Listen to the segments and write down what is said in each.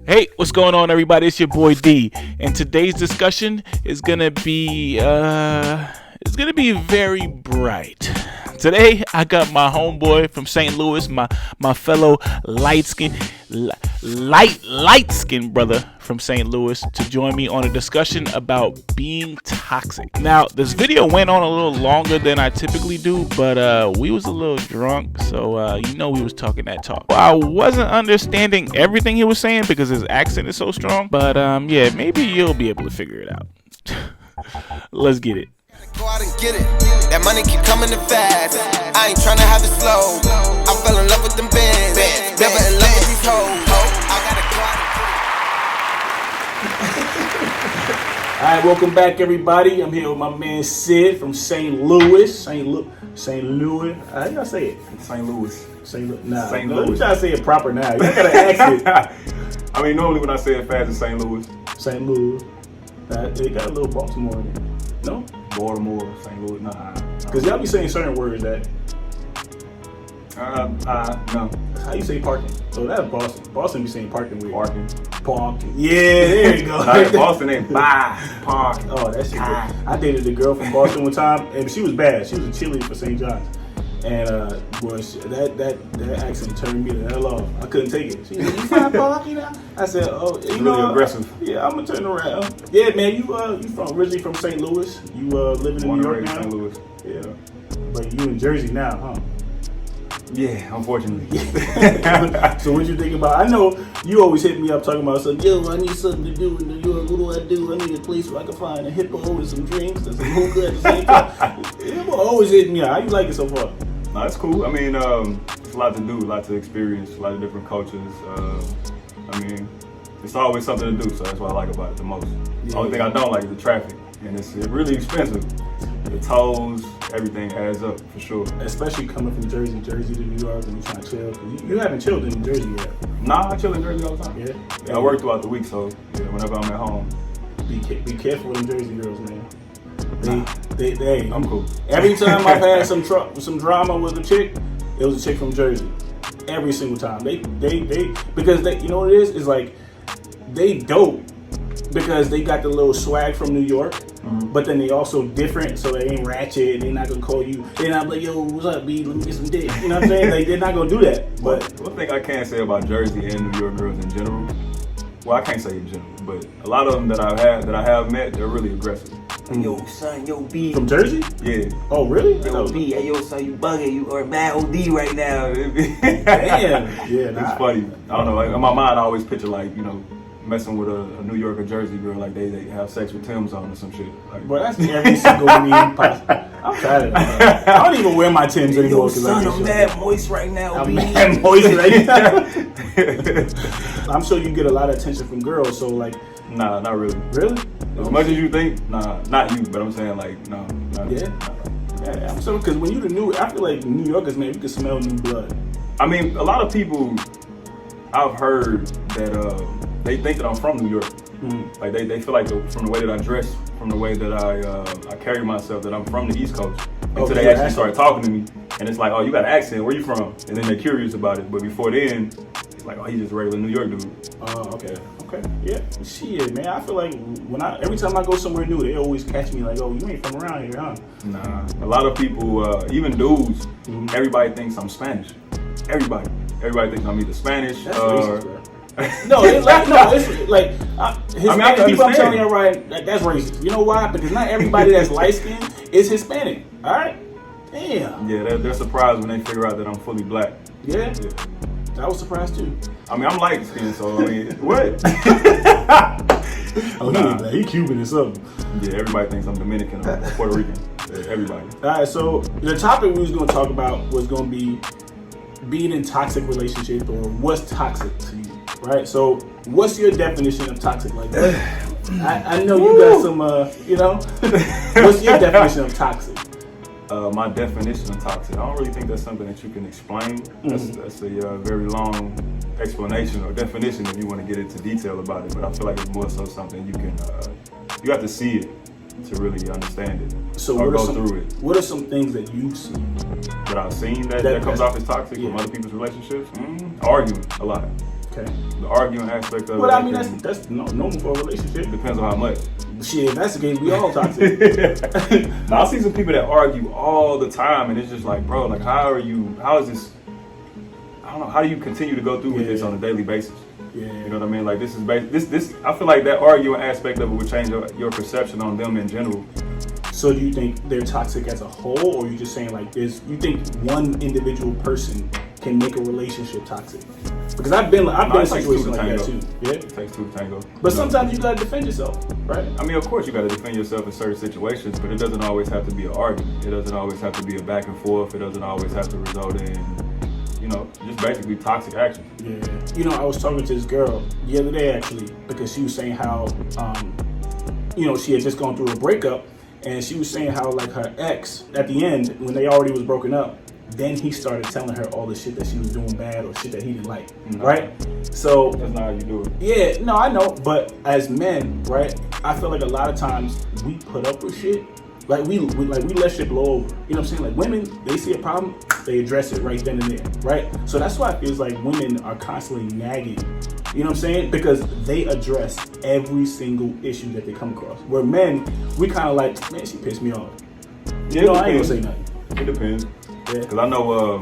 Hey, what's going on, everybody? It's your boy D, and today's discussion is gonna be very bright. Today, I got my homeboy from St. Louis, my fellow light skin brother from St. Louis, to join me on a discussion about being toxic. Now, this video went on a little longer than I typically do, but we was a little drunk, so we was talking that talk. I wasn't understanding everything he was saying because his accent is so strong, but yeah, maybe you'll be able to figure it out. Let's get it. Go out and get it. That money keep coming in fast. I ain't tryna have it slow. I fell in love with them bands. Never in love with these hoes. I gotta go out and get it. All right, welcome back, everybody. I'm here with my man Sid from St. Louis. St. Louis. How y'all say it? St. Louis. St. Louis. Nah, St. no, Louis. you try to say it proper now. You gotta accent. I mean, normally when I say it fast, it's St. Louis. St. Louis. It got a little Baltimore in it. No? Baltimore, St. Louis, nah. Because y'all be saying certain words that. No. How you say parking? So that's Boston. Boston be saying parking weird. Parking. Yeah, there you go. Boston ain't buy, park. Oh, that shit. I dated a girl from Boston one time, and she was bad. She was a cheerleader for St. John's. And boy, that accent turned me the hell off. I couldn't take it. She was like, "You find parking now?" I said, "Oh, you know, really aggressive." Yeah, I'm gonna turn around. Yeah, man, you originally from St. Louis. You living in New York now. St. Louis. Yeah, but you in Jersey now, huh? Yeah, unfortunately. So what you think about? I know you always hit me up talking about something. Yo, I need something to do in New York. What do I do? I need a place where I can find a hippo with some drinks and some hookah at the same time. You always hit me up. How you like it so far? No, it's cool. I mean, it's a lot to do, a lot to experience, a lot of different cultures. I mean, it's always something to do, so that's what I like about it the most. Yeah. The only thing I don't like is the traffic, and it's really expensive. The tolls, everything adds up for sure. Especially coming from Jersey to New York, and you trying to chill. You haven't chilled in Jersey yet. Nah, I chill in Jersey all the time. Yeah. I work throughout the week, so yeah, whenever I'm at home. Be careful with them Jersey girls, man. They I'm cool. Every time I've had some drama with a chick, it was a chick from Jersey. Every single time. They because they, you know what it is? It's like they dope because they got the little swag from New York, but then they also different, so they ain't ratchet. They're not gonna call you. They're not like, yo, what's up, B? Let me get some dick. You know what I'm saying? Like, they're not gonna do that. But one thing I can say about Jersey and New York girls in general, well, I can't say in general, but a lot of them that I have met, they're really aggressive. Yo, son, yo, B. from Jersey? Yeah. Oh, really? Yo, B, hey, yo, son, you bugging. You are mad OD right now. Damn. Yeah, It's funny. I don't know. Like, in my mind, I always picture, like, messing with a New York or Jersey girl, like they have sex with Tim's on or some shit. Like, but that's every single meme possible. I'm tired of that. I don't even wear my Timbs anymore. Yo, son, I'm mad moist right now, I'm B. mad moist right now. I'm sure you get a lot of attention from girls, so like... Nah, not really. Really? As much as you think, nah, not you, but I'm saying like, no. Yeah? Yeah, I'm sorry, because when you I feel like New Yorkers, man, we can smell new blood. I mean, a lot of people, I've heard that they think that I'm from New York. Like they feel like from the way that I dress, from the way that I carry myself, that I'm from the East Coast. Until they actually start talking to me, and it's like, oh, you got an accent, where you from? And then they're curious about it. But before then, it's like, oh, he's just a regular New York dude. Oh, okay, yeah. Shit, man, I feel like every time I go somewhere new, they always catch me like, oh, you ain't from around here, huh? Nah, a lot of people, even dudes, everybody thinks I'm Spanish. Everybody thinks I'm either Spanish That's or. racist, bro. It's like Hispanic people. I'm telling you right, that's racist. You know why? Because not everybody that's light skinned is Hispanic. All right, damn. Yeah, they're surprised when they figure out that I'm fully black. Yeah. I was surprised too. I mean, I'm light skinned, so I mean, what? Oh, he Cuban or something. Yeah, everybody thinks I'm Dominican or Puerto Rican. Yeah, everybody. All right, so the topic we was going to talk about was going to be being in toxic relationships, or what's toxic to you. Right, so what's your definition of toxic? Like that? I know you got some, what's your definition of toxic? My definition of toxic, I don't really think that's something that you can explain. That's a very long explanation or definition if you want to get into detail about it. But I feel like it's more so something you have to see it to really understand it. So or go through it. What are some things that you've seen? That I've seen that comes off as toxic from other people's relationships? Arguing a lot. Okay. The arguing aspect of it. Well, I mean, that's normal for a relationship. Depends on how much. Shit, if that's the case, we all toxic. Now, I see some people that argue all the time, and it's just like, bro, like, how is this, I don't know, how do you continue to go through with this on a daily basis? Yeah. You know what I mean? Like, this I feel like that arguing aspect of it would change your perception on them in general. So do you think they're toxic as a whole, or are you just saying like this? You think one individual person can make a relationship toxic? Because I've been in situations like that too. Yeah, it takes two to tango. But sometimes you gotta defend yourself, right? I mean, of course you gotta defend yourself in certain situations, but it doesn't always have to be an argument. It doesn't always have to be a back and forth. It doesn't always have to result in, you know, just basically toxic action. Yeah. You know, I was talking to this girl the other day actually, because she was saying how, you know, she had just gone through a breakup. And she was saying how, like, her ex, at the end, when they already was broken up, then he started telling her all the shit that she was doing bad or shit that he didn't like, right? So that's not how you do it. Yeah, no, I know. But as men, right, I feel like a lot of times we put up with shit. Like, we let shit blow over. You know what I'm saying? Like, women, they see a problem, they address it right then and there, right? So that's why it feels like women are constantly nagging. You know what I'm saying? Because they address every single issue that they come across. Where men, we kind of like, man, she pissed me off. Yeah, you know, I ain't gonna say nothing. It depends. Yeah. Because I know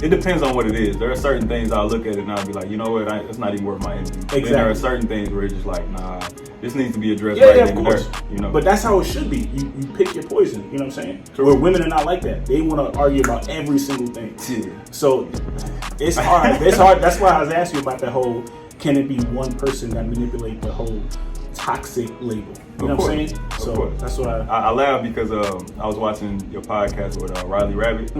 it depends on what it is. There are certain things I'll look at it and I'll be like, you know what, it's not even worth my energy. Exactly. Then there are certain things where it's just like, nah, this needs to be addressed right then and there. You know? But that's how it should be. You pick your poison. You know what I'm saying? True. Where women are not like that. They want to argue about every single thing. Yeah. So it's hard. It's hard. That's why I was asking you about that whole, can it be one person that manipulate the whole toxic label? You know what I'm saying? So that's why I laugh because I was watching your podcast with Riley Rabbit,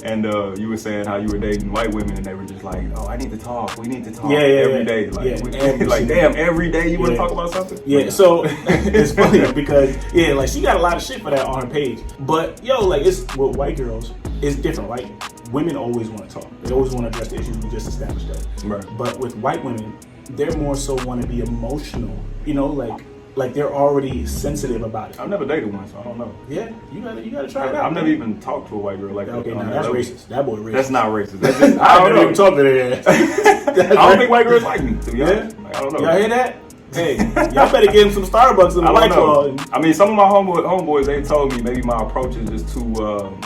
and you were saying how you were dating white women, and they were just like, "Oh, I need to talk. We need to talk every day." Like, like damn, every day you want to talk about something? Yeah. Like, so it's funny because like she got a lot of shit for that on her page, but like it's with white girls, it's different, right? Women always want to talk. They always want to address the issues. We just established that. Right. But with white women, they're more so want to be emotional. You know, like they're already sensitive about it. I've never dated one, so I don't know. Yeah, you gotta try it out. I've never even talked to a white girl like that. Okay, now that's racist. That boy racist. That's not racist. That's just, I don't even talk to their ass. I don't think white girls like me, to be honest. Like, I don't know. Y'all hear that? Hey, y'all better give him some Starbucks in the White Claw. I mean, some of my homeboys, they told me maybe my approach is just too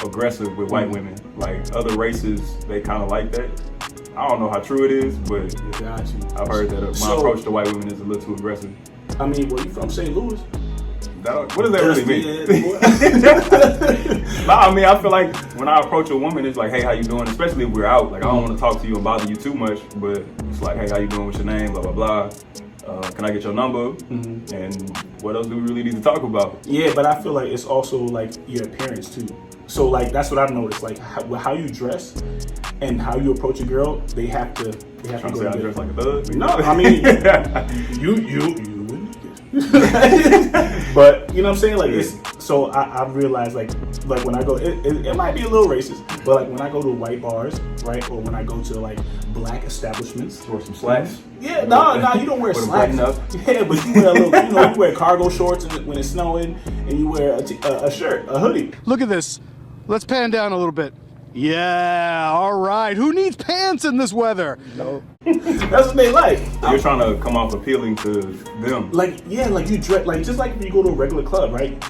aggressive with white women. Like other races, they kind of like that. I don't know how true it is, but I've heard that my approach to white women is a little too aggressive. I mean, where you from? St. Louis? What does that really mean? I mean, I feel like when I approach a woman, it's like, hey, how you doing? Especially if we're out. Like, I don't want to talk to you and bother you too much, but it's like, hey, how you doing? What's your name? Blah, blah, blah. Can I get your number? And what else do we really need to talk about? Yeah, but I feel like it's also like your appearance too. So like that's what I've noticed. Like how you dress and how you approach a girl, they have to Trying to say I dress like a thug? No, I mean you but you know what I'm saying? Like it's so I've realized like when I go it might be a little racist, but like when I go to white bars, right, or when I go to like black establishments, wear some slacks. Yeah, no, you don't wear slacks. Yeah, but you wear a little, you wear cargo shorts when it's snowing, and you wear a shirt, a hoodie. Look at this. Let's pan down a little bit. Yeah, all right. Who needs pants in this weather? No. That's what they like. You're trying to come off appealing to them. Like, yeah, like you dress, like just like if you go to a regular club, right?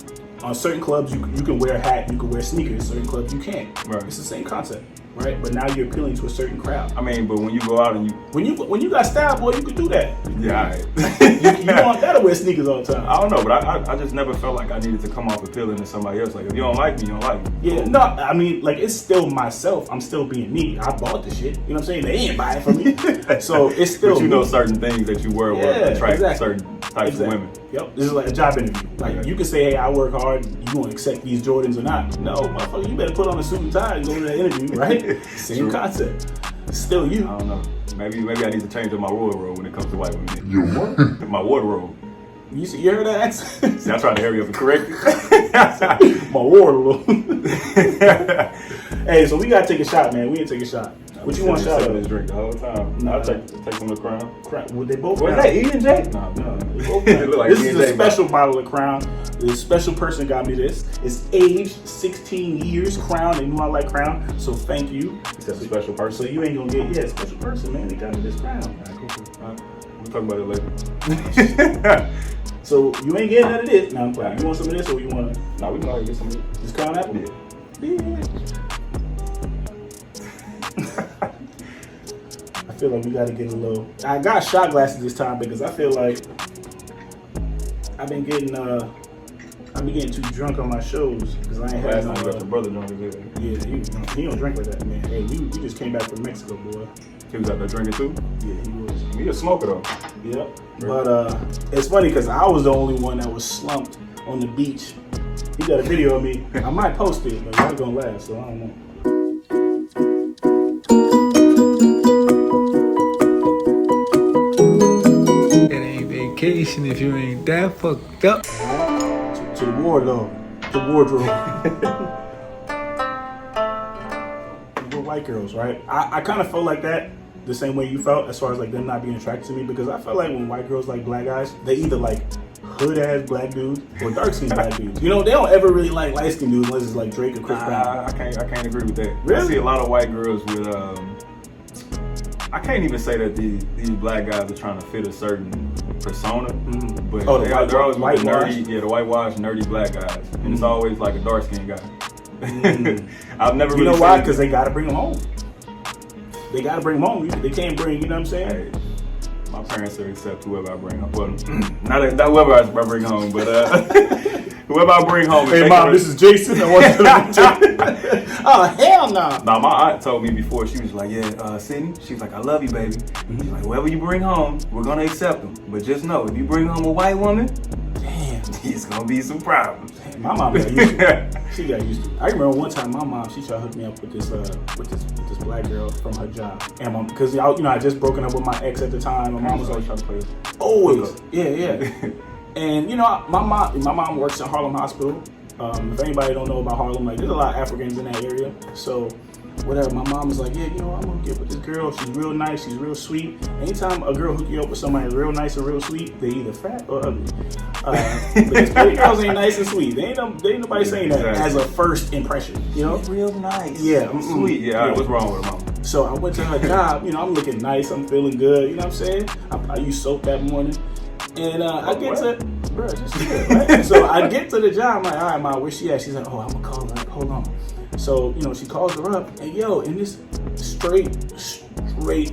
On certain clubs, you can wear a hat, you can wear sneakers. Certain clubs, you can't. Right. It's the same concept, right? But now you're appealing to a certain crowd. I mean, but when you go out and when you got style, boy, you can do that. Yeah, all right. you don't gotta wear sneakers all the time. I don't know, but I just never felt like I needed to come off appealing to somebody else. Like, if you don't like me, you don't like me. Yeah, no, I mean, like, it's still myself. I'm still being me. I bought the shit. You know what I'm saying? They ain't buying for me. So it's still But you know certain things that you wear will attract certain types of women. Yep, this is like a job interview. Like, you can say, hey, I work hard, you gonna accept these Jordans or not? No, motherfucker, you better put on a suit and tie and go to that interview, right? Same concept. Still you. I don't know. Maybe I need to change up my wardrobe when it comes to white women. Your what? My wardrobe. You heard that accent? See, I tried to hurry up and correct it. My wardrobe. Hey, so we gotta take a shot, man. We gotta take a shot. What you want to shout out? This drink the whole time. Nah. I'll take some of the Crown. Would they both? Was that Ian J? Nah, No, they both It look like this Ian is a J special bottle of Crown. This special person got me this. It's aged 16 years. Crown. They knew I like Crown, so thank you. He said a special So person. you ain't gonna get special person, man. They got me this Crown. We'll talk about it later. So you ain't getting none of this. Now I'm playing. You want some of this or you want Nah, we can already get some of it. this Crown apple? Yeah. I feel like we gotta get a little. I got shot glasses this time because I feel like I've been getting too drunk on my shows because I ain't had Last time you got your brother drunk as hell. Yeah, he don't drink like that, man. Hey, we just came back from Mexico, boy. He was out there drinking too? Yeah, he was. He a smoker though. Yep. But it's funny because I was the only one that was slumped on the beach. He got a video of me. I might post it, but it's not gonna last, so I don't know. It ain't vacation if you ain't that fucked up. To the wardrobe. The wardrobe. We're white girls, right? I kind of felt like that the same way you felt as far as like them not being attracted to me because I felt like when white girls like black guys, they either like hood ass black dudes or dark skinned black dudes. You know, they don't ever really like light skinned dudes unless it's like Drake or Chris Brown. I can't agree with that. Really? I see a lot of white girls with I can't even say that these black guys are trying to fit a certain persona, but they're always white with the nerdy, the whitewashed, nerdy black guys, and it's always like a dark skinned guy. I've never. You really know why? seen Because they gotta bring them home. They gotta bring them home. They can't bring. You know what I'm saying? Hey, my parents will accept whoever I bring home. Well, not whoever I bring home, but whoever I bring home. Hey, Mom, this is Jason. I want to. Oh, hell no. Nah, my aunt told me before, she was like, yeah, Sydney, she was like, I love you, baby. She's like, whoever you bring home, we're going to accept them. But just know, if you bring home a white woman, Damn. it's going to be some problems. My mom got used to it. She got used to it. I remember one time my mom, she tried to hook me up with this black girl from her job. And because I just broken up with my ex at the time. My mom was always trying to play it. Always. Yeah. And my mom works in Harlem Hospital. If anybody don't know about Harlem, like there's a lot of Africans in that area. So whatever, my mom was like, yeah, I'm gonna get with this girl. She's real nice, she's real sweet. Anytime a girl hook you up with somebody real nice or real sweet, they either fat or ugly. Because pretty girls ain't nice and sweet. They ain't nobody saying that as a first impression, you know? Real nice. Yeah, Sweet, yeah. What's wrong with her mom? So I went to her job, I'm looking nice, I'm feeling good, you know what I'm saying? I used soap that morning. And I get to, just chill, right? So I get to the job, I'm like, all right, Ma, where she at? She's like, oh, I'm gonna call her, hold on. So, she calls her up, and and this straight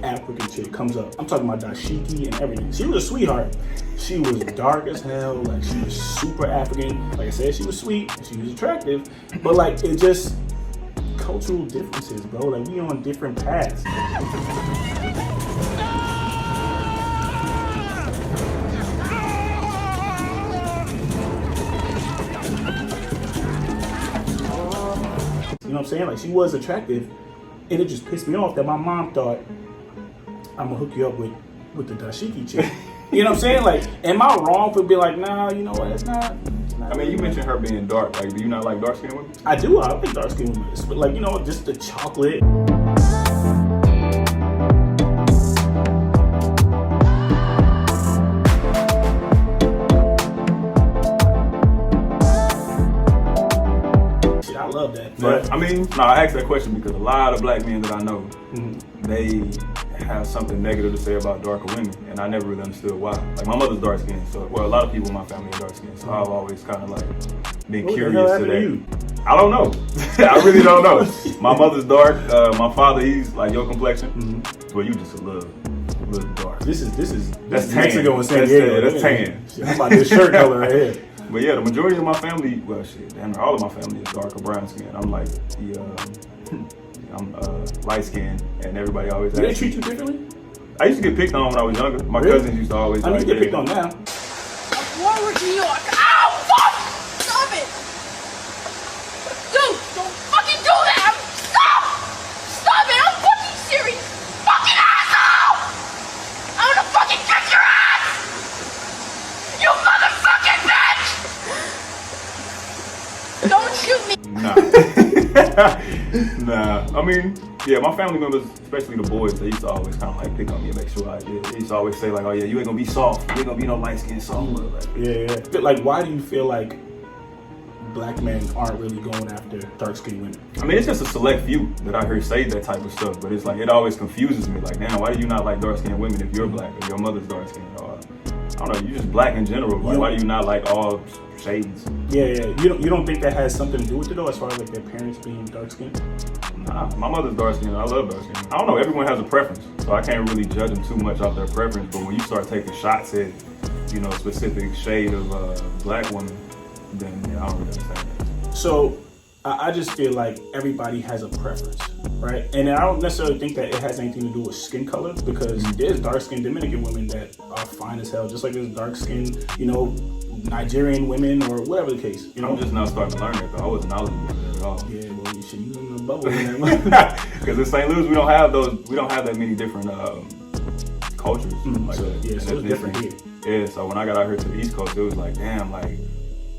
African chick comes up. I'm talking about dashiki and everything. She was a sweetheart. She was dark as hell, like she was super African. Like I said, she was sweet, she was attractive, but like it just, cultural differences, bro. Like we on different paths. You know what I'm saying? Like she was attractive, and it just pissed me off that my mom thought I'm gonna hook you up with the dashiki chick. You know what I'm saying? Like, am I wrong for being like, nah? You know what? It's not. I mean, you mentioned her being dark. Like, do you not like dark skinned women? I do. I like dark skinned women, but like just the chocolate. I love that. But I mean, I asked that question because a lot of black men that I know, they have something negative to say about darker women, and I never really understood why. Like my mother's dark skinned, so a lot of people in my family are dark skinned, so I've always kind of like been curious to that. I don't know. I really don't know. My mother's dark. My father, he's like your complexion, but you just a little dark. This is That's Mexico tan. and San Diego. That's tan. I'm about this shirt color right here. But yeah, the majority of my family, all of my family is dark or brown skin. I'm like I'm light skinned, and everybody always Do they asks treat you differently? I used to get picked on when I was younger. My cousins used to always I need to get picked on now. Warwick, New York. Ow, fuck! Stop it! Dude, don't fucking do that! Stop! Stop it! I'm fucking serious! Fucking asshole! I'm gonna fucking kick your ass! You motherfucking bitch! Don't shoot me! Nah. Nah. I mean, Yeah, my family members, especially the boys, they used to always kind of like pick on me and make sure I did. They used to always say like, oh yeah, you ain't gonna be soft. You ain't gonna be no light skinned soft. Like, Yeah. But like, why do you feel like black men aren't really going after dark skinned women? I mean, it's just a select few that I heard say that type of stuff, but it's like, it always confuses me. Like, damn, why do you not like dark skinned women if you're black or your mother's dark skinned? Or, I don't know, you're just black in general. Like, why do you not like all shades? Yeah. You don't think that has something to do with it though, as far as like their parents being dark skinned? Nah, my mother's dark skinned. I love dark skinned. I don't know, everyone has a preference, so I can't really judge them too much off their preference. But when you start taking shots at, you know, a specific shade of black woman, then yeah, I don't really understand that. So I just feel like everybody has a preference, right? And I don't necessarily think that it has anything to do with skin color, because there's dark-skinned Dominican women that are fine as hell, just like there's dark-skinned, you know, Nigerian women or whatever the case. You know, I'm just now starting to learn that, though. I wasn't knowledgeable of it at all. Yeah, well, you should use in the bubble. Because in St. Louis, we don't have that many different cultures. Like so, that. Yeah, so it's different here. Yeah, so when I got out here to the East Coast, it was like, damn, like,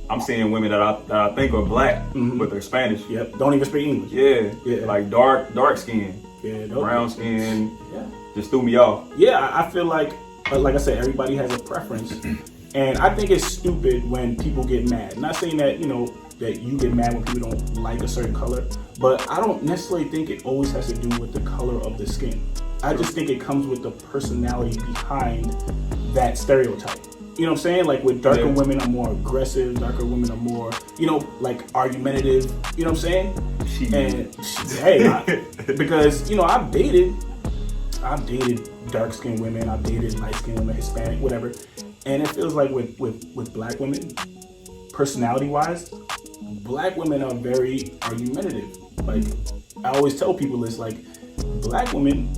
I'm seeing women that I think are black, but they're Spanish. Yep, don't even speak English. Yeah, like dark skin, brown skin. Yeah, just threw me off. Yeah, I feel like I said, everybody has a preference, and I think it's stupid when people get mad. Not saying that, you know, that you get mad when people don't like a certain color, but I don't necessarily think it always has to do with the color of the skin. I just think it comes with the personality behind that stereotype. You know what I'm saying? Like, with darker women are more aggressive, darker women are more, you know, like argumentative. You know what I'm saying? Because, you know, I've dated dark skinned women, I've dated light skinned women, Hispanic, whatever. And it feels like with black women, personality wise, black women are very argumentative. Like, I always tell people this, like, black women,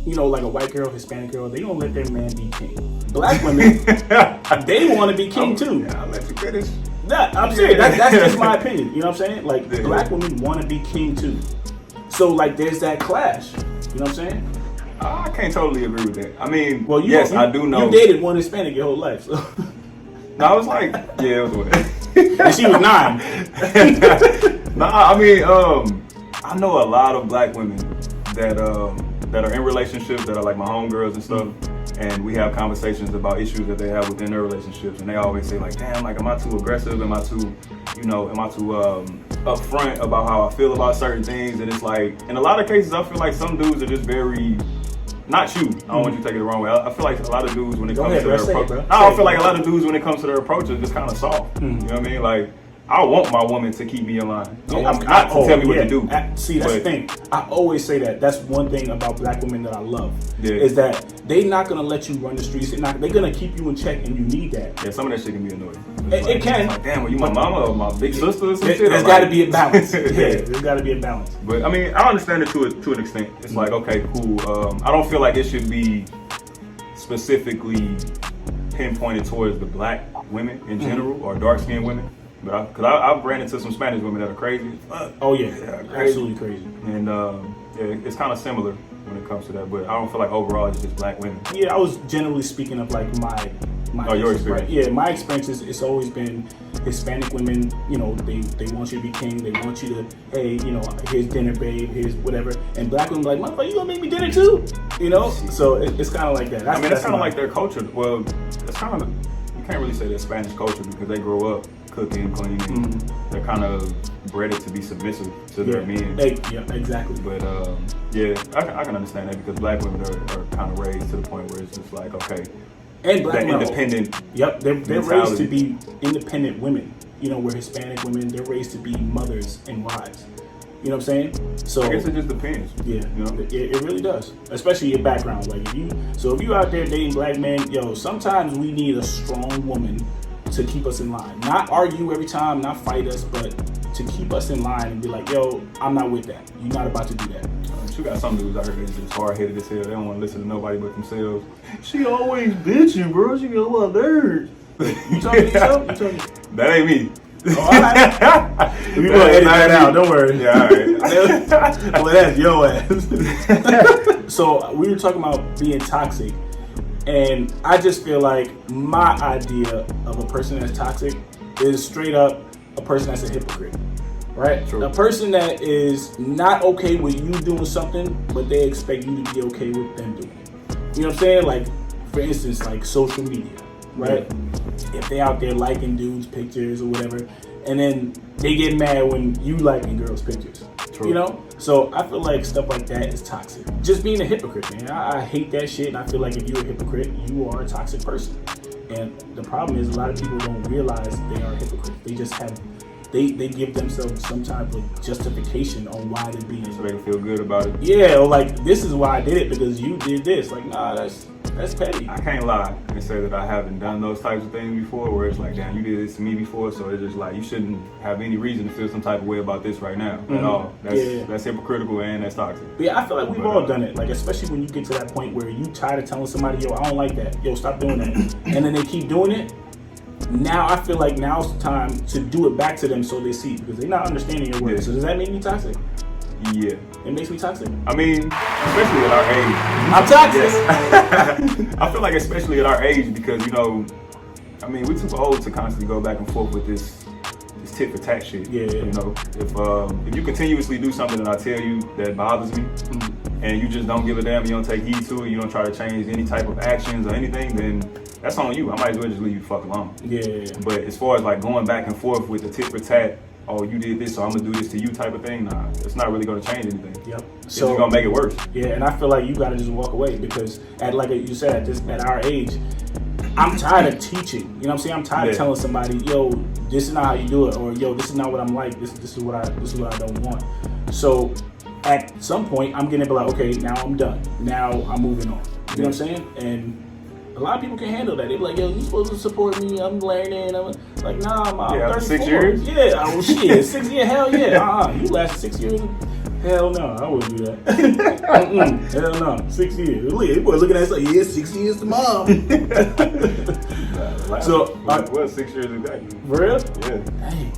you know, like a white girl, Hispanic girl, they don't let their man be king. Black women, they want to be king too. Yeah, I'll let you finish. Nah, I'm serious. That's just my opinion. You know what I'm saying? Like, black women want to be king too. So, like, there's that clash. You know what I'm saying? I can't totally agree with that. I mean, well, I do know. You dated one Hispanic your whole life, so. No, I was like, yeah, it was what. And she was 9. Nah, I mean, I know a lot of black women that are in relationships that are like my homegirls and stuff. And we have conversations about issues that they have within their relationships, and they always say like, damn, like, am I too aggressive? Am I too upfront about how I feel about certain things? And it's like, in a lot of cases, I feel like some dudes are just very, not you, I don't want you to take it the wrong way. I feel like a lot of dudes when it comes to their approach, I feel like a lot of dudes when it comes to their approach are just kind of soft. You know what I mean? Like, I want my woman to keep me in line. I want not to tell me what to do. See, that's the thing. I always say that. That's one thing about black women that I love. Is that they're not going to let you run the streets. They're going to keep you in check, and you need that. Yeah, some of that shit can be annoying. It can. Like, damn, are you my mama or my big sister or some shit? There's got to be a balance. There's got to be a balance. But, I mean, I understand it to an extent. It's like, okay, cool. I don't feel like it should be specifically pinpointed towards the black women in general or dark-skinned women. But because I've ran into some Spanish women that are crazy. Oh yeah, absolutely crazy. And it's kind of similar when it comes to that. But I don't feel like overall it's just black women. Yeah, I was generally speaking of like my your experience. Right? Yeah, my experience is it's always been Hispanic women. You know, they want you to be king. They want you to, hey, you know, here's dinner, babe. Here's whatever. And black women like, motherfucker, you gonna make me dinner too? You know, so it's kind of like that. That's kind of like their culture. Well, it's kind of, you can't really say they're Spanish culture because they grow up cooking, cleaning. They're kind of bred to be submissive to their men. Yeah, exactly. But I can understand that because black women are kind of raised to the point where it's just like, okay, and black women, independent. Yep, they're raised to be independent women. You know, where Hispanic women, they're raised to be mothers and wives. You know what I'm saying? So I guess it just depends. Yeah, you know? it really does. Especially your background. Like if you out there dating black men, sometimes we need a strong woman to keep us in line. Not argue every time, not fight us, but to keep us in line and be like, yo, I'm not with that. You're not about to do that. You got some dudes out here that's just hard-headed as hell. They don't want to listen to nobody but themselves. She always bitching, bro. She got a lot of nerves. You talking to yourself? That ain't me. Oh, all right. We gonna edit that out. Don't worry. Yeah, all right. Well, that's your ass. So we were talking about being toxic. And I just feel like my idea of a person that's toxic is straight up a person that's a hypocrite. right? True. A person that is not okay with you doing something, but they expect you to be okay with them doing it. You know what I'm saying? Like, for instance, like social media, right? Yeah. If they out there liking dudes' pictures or whatever, and then they get mad when you liking girls' pictures. True. You know? So I feel like stuff like that is toxic. Just being a hypocrite, man. I hate that shit, and I feel like if you're a hypocrite, you are a toxic person. And the problem is a lot of people don't realize they are hypocrites. They just have, they give themselves some type of justification on why they're being. So they can feel good about it. Yeah, or like, this is why I did it because you did this. Like, nah, that's petty. I can't lie and say that I haven't done those types of things before where it's like, damn, you did this to me before, so it's just like, you shouldn't have any reason to feel some type of way about this right now at all. That's hypocritical and that's toxic. But yeah, I feel like we've all done it. Like, especially when you get to that point where you tired of telling somebody, yo, I don't like that. Yo, stop doing that. And then they keep doing it. Now I feel like now's the time to do it back to them so they see, because they're not understanding your words. Yeah. So does that make me toxic? Yeah. It makes me toxic. I mean, especially at our age. I'm toxic. Yes. I feel like especially at our age because, you know, I mean, we're too old to constantly go back and forth with this tit for tat shit. Yeah. You know, if you continuously do something that I tell you that bothers me, and you just don't give a damn, you don't take heed to it, you don't try to change any type of actions or anything, then that's on you. I might as well just leave you the fuck alone. Yeah. But as far as like going back and forth with the tit for tat, oh, you did this, so I'm gonna do this to you type of thing, nah, it's not really gonna change anything. Yep. It's just gonna make it worse. Yeah, and I feel like you gotta just walk away because like you said, at our age, I'm tired of teaching. You know what I'm saying? I'm tired of telling somebody, yo, this is not how you do it, or yo, this is not what I'm like. This is what I don't want. So at some point, I'm getting like, okay, now I'm done. Now I'm moving on. You know what I'm saying? And a lot of people can handle that. They be like, yo, you supposed to support me. I'm learning. I'm like, nah, I'm 34. 6 years? Yeah, oh shit, 6 years, hell yeah. You last 6 years? Hell no, I wouldn't do that. Hell no, 6 years. Look, you boy looking at us like, yeah, 6 years to mom. So, what 6 years exactly? For real? Yeah. Dang.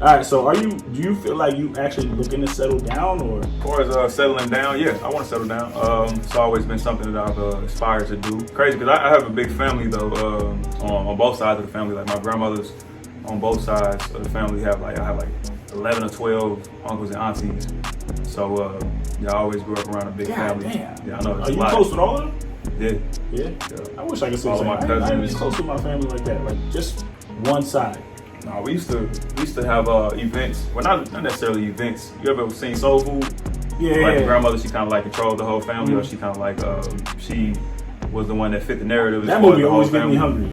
All right, so do you feel like you actually looking to settle down, or? As far as settling down, yeah, I want to settle down. It's always been something that I've aspired to do. Crazy, because I have a big family though, on both sides of the family. Like my grandmothers on both sides of the family I have like 11 or 12 uncles and aunties. So I always grew up around a big family. Damn. Yeah, I know. Are you close with all of them? Yeah. I wish I could say all of my cousins. I ain't really close with my family like that. Like just one side. No, we used to have events. Well, not necessarily events. You ever seen Soul Food? Yeah. Like the grandmother, she kind of like controlled the whole family, or she kind of like she was the one that fit the narrative. That movie always made me hungry.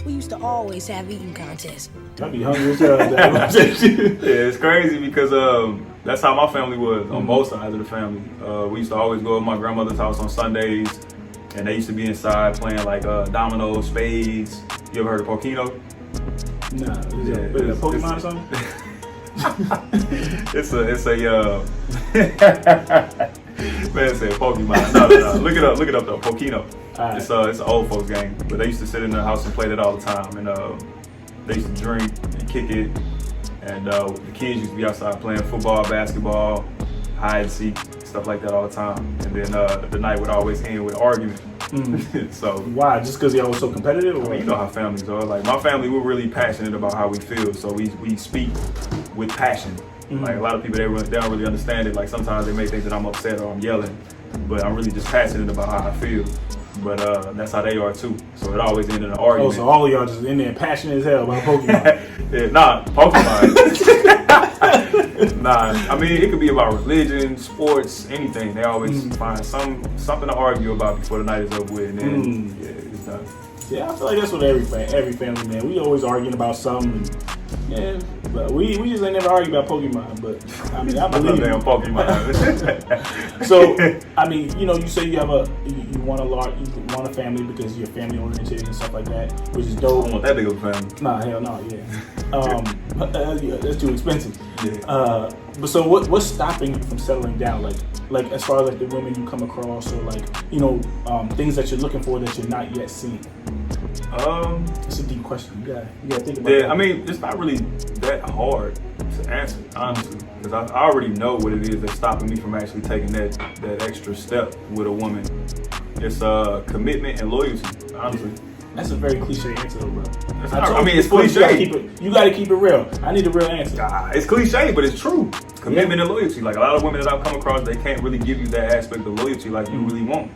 We used to always have eating contests. I'd be hungry as hell. Yeah, it's crazy because that's how my family was on both sides of the family. We used to always go to my grandmother's house on Sundays, and they used to be inside playing like dominoes, spades. You ever heard of Pokino? Nah, is it Pokemon or something? it's a man said Pokemon. No. Look it up though. Pokino. Right. It's an old folks game, but they used to sit in their house and play that all the time, and they used to drink and kick it, and the kids used to be outside playing football, basketball, hide and seek, stuff like that all the time. And then the night would always end with an argument. So why? Just because y'all was so competitive? Or? I mean, you know how families are. Like my family, we're really passionate about how we feel, so we speak with passion. Like a lot of people, they don't really understand it. Like sometimes they may think that I'm upset or I'm yelling, but I'm really just passionate about how I feel. But that's how they are too. So it always ended in an argument. Oh, so all of y'all just in there passionate as hell about Pokemon. Yeah, nah, Pokemon. Nah, I mean it could be about religion, sports, anything. They always find something to argue about before the night is over with, and then it's done. Yeah, I feel like that's what every family, man. We always arguing about something. Yeah, but we just ain't never argue about Pokemon. But I mean, I believe damn Pokemon. So I mean, you know, you say you have you want a family because you're family oriented and stuff like that, which is dope. I don't want that big of a family. Nah, hell no, yeah. That's too expensive. Yeah. But so what's stopping you from settling down? Like as far as like the women you come across, or like, you know, things that you're looking for that you're not yet seeing. It's a deep question. You gotta think about that. Yeah, I mean, it's not really that hard to answer, honestly, because I already know what it is that's stopping me from actually taking that extra step with a woman. It's commitment and loyalty, honestly. That's a very cliche answer, though, bro. It's cliche. You gotta keep it real. I need a real answer. It's cliche, but it's true. Commitment and loyalty. Like a lot of women that I've come across, they can't really give you that aspect of loyalty like you really want.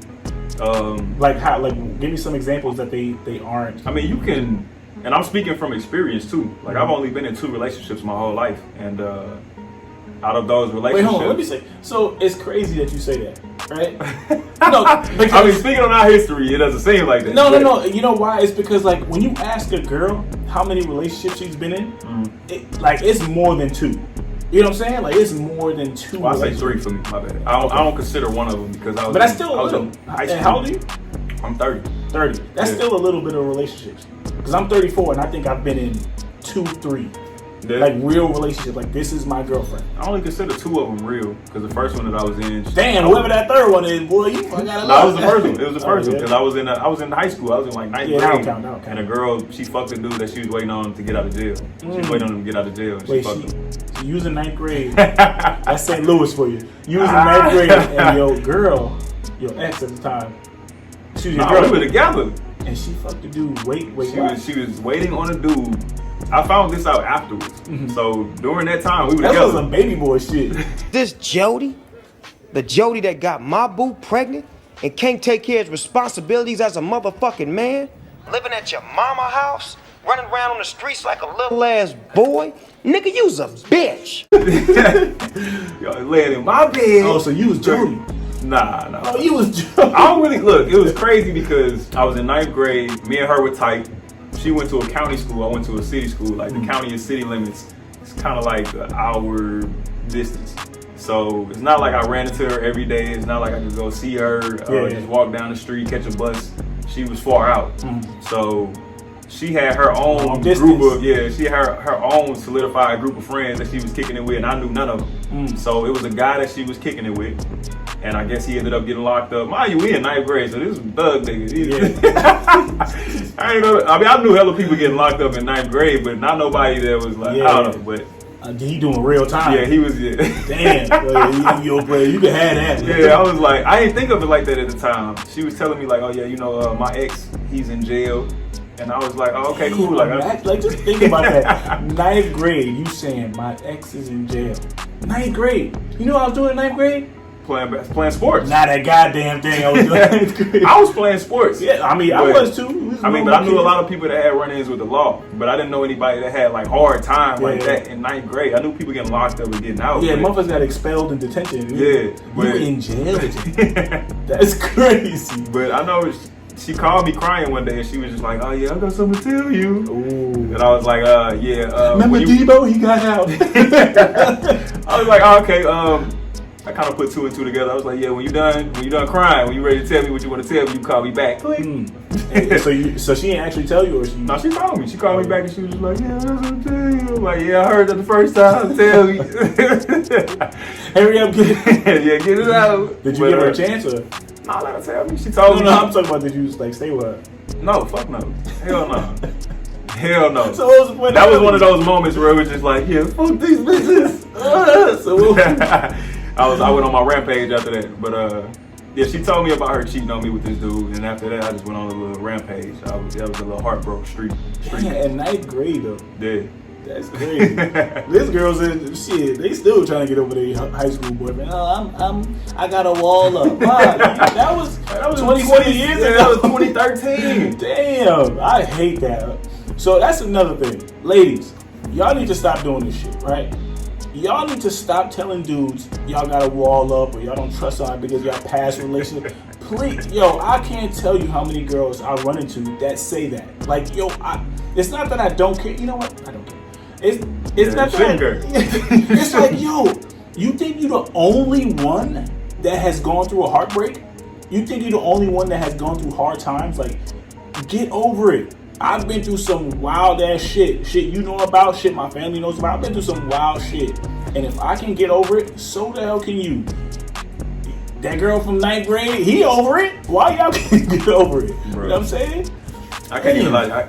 Like how? Like, give me some examples that they aren't. I mean, you can, and I'm speaking from experience too. Like I've only been in 2 relationships my whole life, and out of those relationships, wait, hold on. Let me say. So it's crazy that you say that, right? No, because, I mean, speaking on our history, it doesn't seem like that. No. You know why? It's because like when you ask a girl how many relationships she's been in, it's more than 2. You know what I'm saying? Like it's more than 2. Well, I say 3 for me. My bad. I don't consider one of them because I was. But that's still a little. And how old are you? I'm 30. 30. That's still a little bit of relationships. Because I'm 34 and I think I've been in 2, 3. Yeah. Like real relationships. Like this is my girlfriend. I only consider 2 of them real because the first one that I was in. Damn, whoever that third one is, boy, you fucking gotta love. No, it was the first one. It was the first one yeah. because I was in high school. I was in like 9th grade. That'll count. And a girl, she fucked a dude that she was waiting on to get out of jail. She was waiting on him to get out of jail. And Wait, she fucked him. So you was in 9th grade. That's St. Louis for you. You was in 9th grade and your girl, your ex at the time, she was your girl. We were together. And she fucked the dude. She was waiting on a dude. I found this out afterwards. So during that time, we were together. That was some baby boy shit. This Jody, the Jody that got my boo pregnant and can't take care of his responsibilities as a motherfucking man, living at your mama house, running around on the streets like a little ass boy. Nigga, you's a bitch. Yo, laying in my bed. Oh, so you was Jody. Nah. Oh, you was Jody. I don't really look. It was crazy because I was in 9th grade. Me and her were tight. She went to a county school. I went to a city school. Like the county and city limits, it's kind of like an hour distance. So it's not like I ran into her every day. It's not like I could go see her or just walk down the street, catch a bus. She was far out. So she had her own group of, she had her own solidified group of friends that she was kicking it with, and I knew none of them. So it was a guy that she was kicking it with. And I guess he ended up getting locked up. Mind you, we in 9th grade, so this was thug nigga. I knew hella people getting locked up in 9th grade, but not nobody that was like out of it. But he doing real time. Yeah, he was. Damn, you can have that. Yeah, I was like, I didn't think of it like that at the time. She was telling me like, oh yeah, you know, my ex, he's in jail. And I was like, oh, okay, cool. Like just think about that. 9th grade, you saying my ex is in jail. 9th grade. You know what I was doing in 9th grade? Playing sports. Not that goddamn thing I was doing. I was playing sports. Yeah, I mean, I was too. But I knew a lot of people that had run-ins with the law. But I didn't know anybody that had like hard time like that in 9th grade. I knew people getting locked up and getting out. Yeah, motherfuckers got expelled in detention. Yeah. You in jail. That's crazy. But I know she called me crying one day and she was just like, oh yeah, I got something to tell you. Ooh. And I was like, remember Debo? He got out. I was like, oh, okay, I kind of put 2 and 2 together. I was like, yeah, when you done crying, when you ready to tell me what you want to tell me, you call me back. So she didn't actually tell you, or she? No, she told me. She called me back and she was just like, yeah, that's what I'm telling you. I'm like, yeah, I heard that the first time. Tell me. Hurry up, get it. Yeah, get it out. Did you give her a chance, or? No, let her tell me. She told me. No, I'm talking about, did you like stay with her? No, fuck no. Hell no. Hell no. So that was one of those moments where it was just like, yeah, fuck these bitches. I went on my rampage after that, but yeah, she told me about her cheating on me with this dude, and after that, I just went on a little rampage. That was a little heartbroken streak. Yeah, in 9th grade though. Yeah. That's crazy. This girl's in shit. They still trying to get over their high school boyfriend. Oh, I got a wall up. Wow, that was 20 years ago. That was 2013. Damn, I hate that. So that's another thing, ladies. Y'all need to stop doing this shit, right? Y'all need to stop telling dudes y'all got a wall up or y'all don't trust somebody because y'all past relationship. Please, I can't tell you how many girls I run into that say that. Like, it's not that I don't care. You know what? I don't care. It's not that. It's like, you think you're the only one that has gone through a heartbreak? You think you're the only one that has gone through hard times? Like, get over it. I've been through some wild ass shit. Shit you know about, shit my family knows about. I've been through some wild shit. And if I can get over it, so the hell can you. That girl from 9th grade, he over it. Why y'all can't get over it? Bro. You know what I'm saying? I can't even well,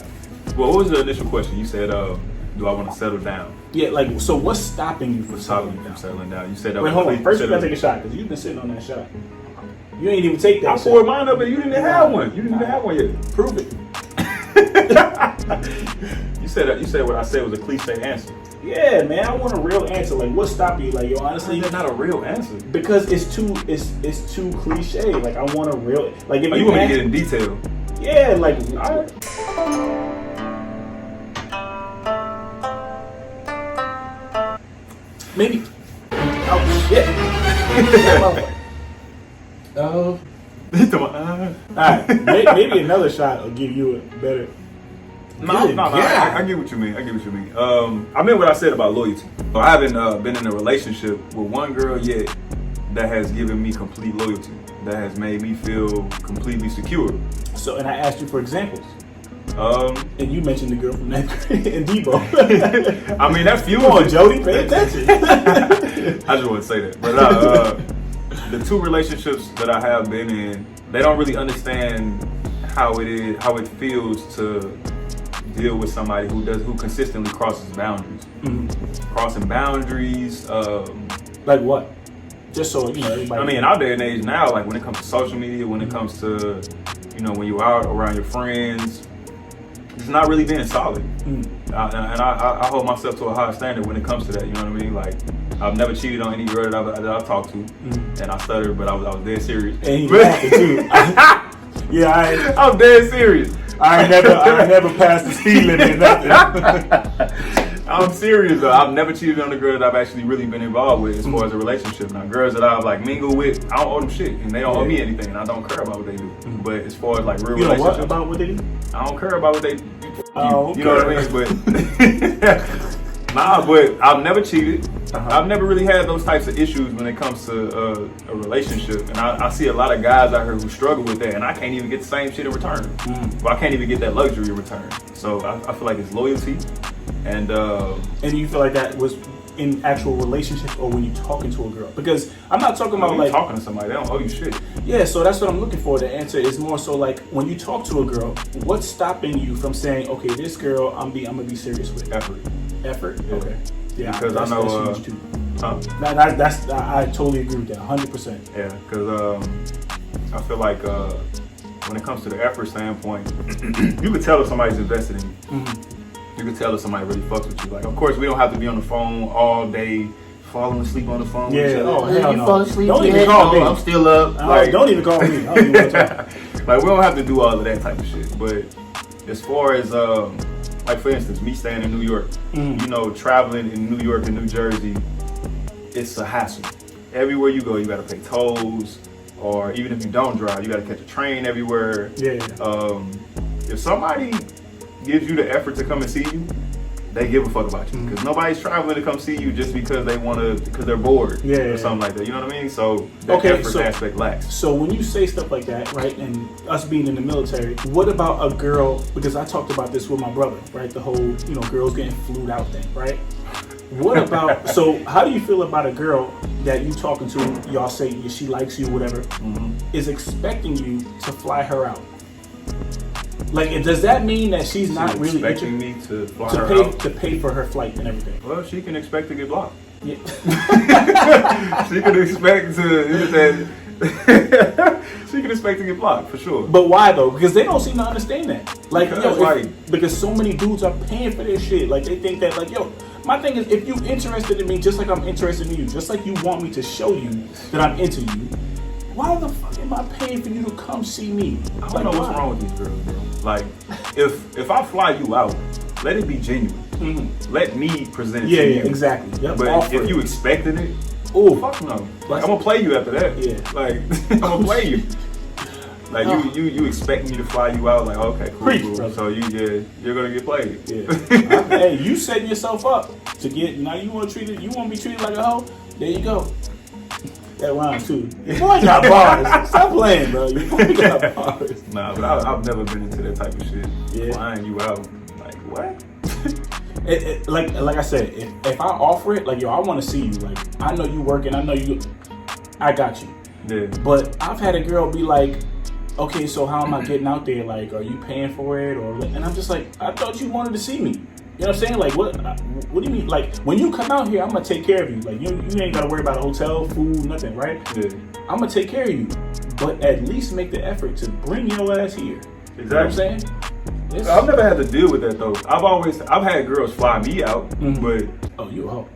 what was the initial question? You said, do I want to settle down? Yeah, like, so what's stopping you from settling down? You said that. Wait, hold on. First, you gotta take a shot because you've been sitting on that shot. You ain't even take that. I poured mine up and you didn't have one. You didn't even have one yet. Prove it. You said what I said was a cliche answer. Yeah, man, I want a real answer. Like, what's stopping you? Like, yo, honestly, That's not a real answer. because it's too cliche. Like, I want a real, like, if Oh, you want me to get in detail? yeah, like, all right. Maybe. Oh shit. Oh. Alright, maybe another shot will give you a better. No, I get what you mean. I meant what I said about loyalty. So I haven't been in a relationship with one girl yet that has given me complete loyalty, that has made me feel completely secure. So, and I asked you for examples. And you mentioned the girl from that and Debo. I mean, that's few. Come on, Jody, pay attention. I just want to say that. But the two relationships that I have been in, they don't really understand how it feels to deal with somebody who consistently crosses boundaries. Mm-hmm. Crossing boundaries. Like what? Just so you know, everybody. I mean, in our day and age now, like when it comes to social media, when it comes to, when you're out around your friends, it's not really being solid. And I hold myself to a high standard when it comes to that. You know what I mean? Like, I've never cheated on any girl that I've talked to, and I stuttered, but I was dead serious. And you laughed too. Yeah, I'm dead serious. I never passed the speed limit or nothing. I'm serious though. I've never cheated on a girl that I've actually really been involved with as far as a relationship. Now, girls that I've like mingled with, I don't owe them shit, and they don't owe me anything, and I don't care about what they do. But as far as like real relationships, what about what they do? I don't care about what they do. Okay. You know what I mean? But nah, but I've never cheated. I've never really had those types of issues when it comes to a relationship, and I see a lot of guys out here who struggle with that, and I can't even get the same shit in return. Well, I can't even get that luxury in return. So I feel like it's loyalty, and you feel like that was in actual relationships or when you're talking to a girl? Because I'm not talking about like talking to somebody, they don't owe you shit. Yeah, so that's what I'm looking for. The answer is more so like when you talk to a girl, what's stopping you from saying, okay, this girl I'm gonna be serious with? Effort. Yeah. Okay. Yeah, because I know. That's huge too. I totally agree with that, 100%. Yeah, because I feel like when it comes to the effort standpoint, you could tell if somebody's invested in you. You could tell if somebody really fucks with you. Like, of course, we don't have to be on the phone all day, falling asleep on the phone. Yeah. Oh, hell you no. fall asleep? Don't even call me. I'm still up. Like, don't even call me. I don't even want to talk. Like, we don't have to do all of that type of shit. But as far as like for instance, me staying in New York, traveling in New York and New Jersey, it's a hassle. Everywhere you go, you gotta pay tolls, or even if you don't drive, you gotta catch a train everywhere. Yeah. If somebody gives you the effort to come and see you, they give a fuck about you. Because nobody's traveling to come see you just because they're bored or something like that. You know what I mean? So that effort aspect lacks. So when you say stuff like that, right, and us being in the military, what about a girl, because I talked about this with my brother, right, the whole, girls getting flued out thing, right? What about, so how do you feel about a girl that you talking to, y'all say she likes you, whatever, is expecting you to fly her out? Like, does that mean that she's not really expecting me to fly her out? To pay for her flight and everything? Well, she can expect to get blocked. Yeah. She can expect she can expect to get blocked for sure. But why though? Because they don't seem to understand that. Like, because, because so many dudes are paying for their shit. Like, they think that, like, my thing is, if you interested in me just like I'm interested in you, just like you want me to show you that I'm into you, why the fuck am I paying for you to come see me? I don't know what's wrong with these girls, bro. Like, if I fly you out, let it be genuine. Let me present it to you. Yeah, exactly. Yep. But if you expected it, fuck no. Like, I'm gonna play you after that. Yeah. Like, I'm gonna play you. Like, you expect me to fly you out? Like, okay, cool. So you're gonna get played. Yeah. Hey, you setting yourself up to get. Now you want to be treated like a hoe. There you go. That rhyme too. Your boy got bars. Stop playing, bro. Your boy got bars. Nah, but I've never been into that type of shit. Yeah. Flying you out. Like, what? Like I said, if I offer it, like, yo, I want to see you. Like, I know you working. I know you. I got you. Yeah. But I've had a girl be like, okay, so how am I getting out there? Like, are you paying for it? And I'm just like, I thought you wanted to see me. You know what I'm saying? Like, what do you mean? Like, when you come out here, I'm going to take care of you. Like, you ain't got to worry about a hotel, food, nothing, right? Yeah. I'm going to take care of you. But at least make the effort to bring your ass here. Exactly. You know what I'm saying? I've never had to deal with that though. I've had girls fly me out, but oh, you a hoe.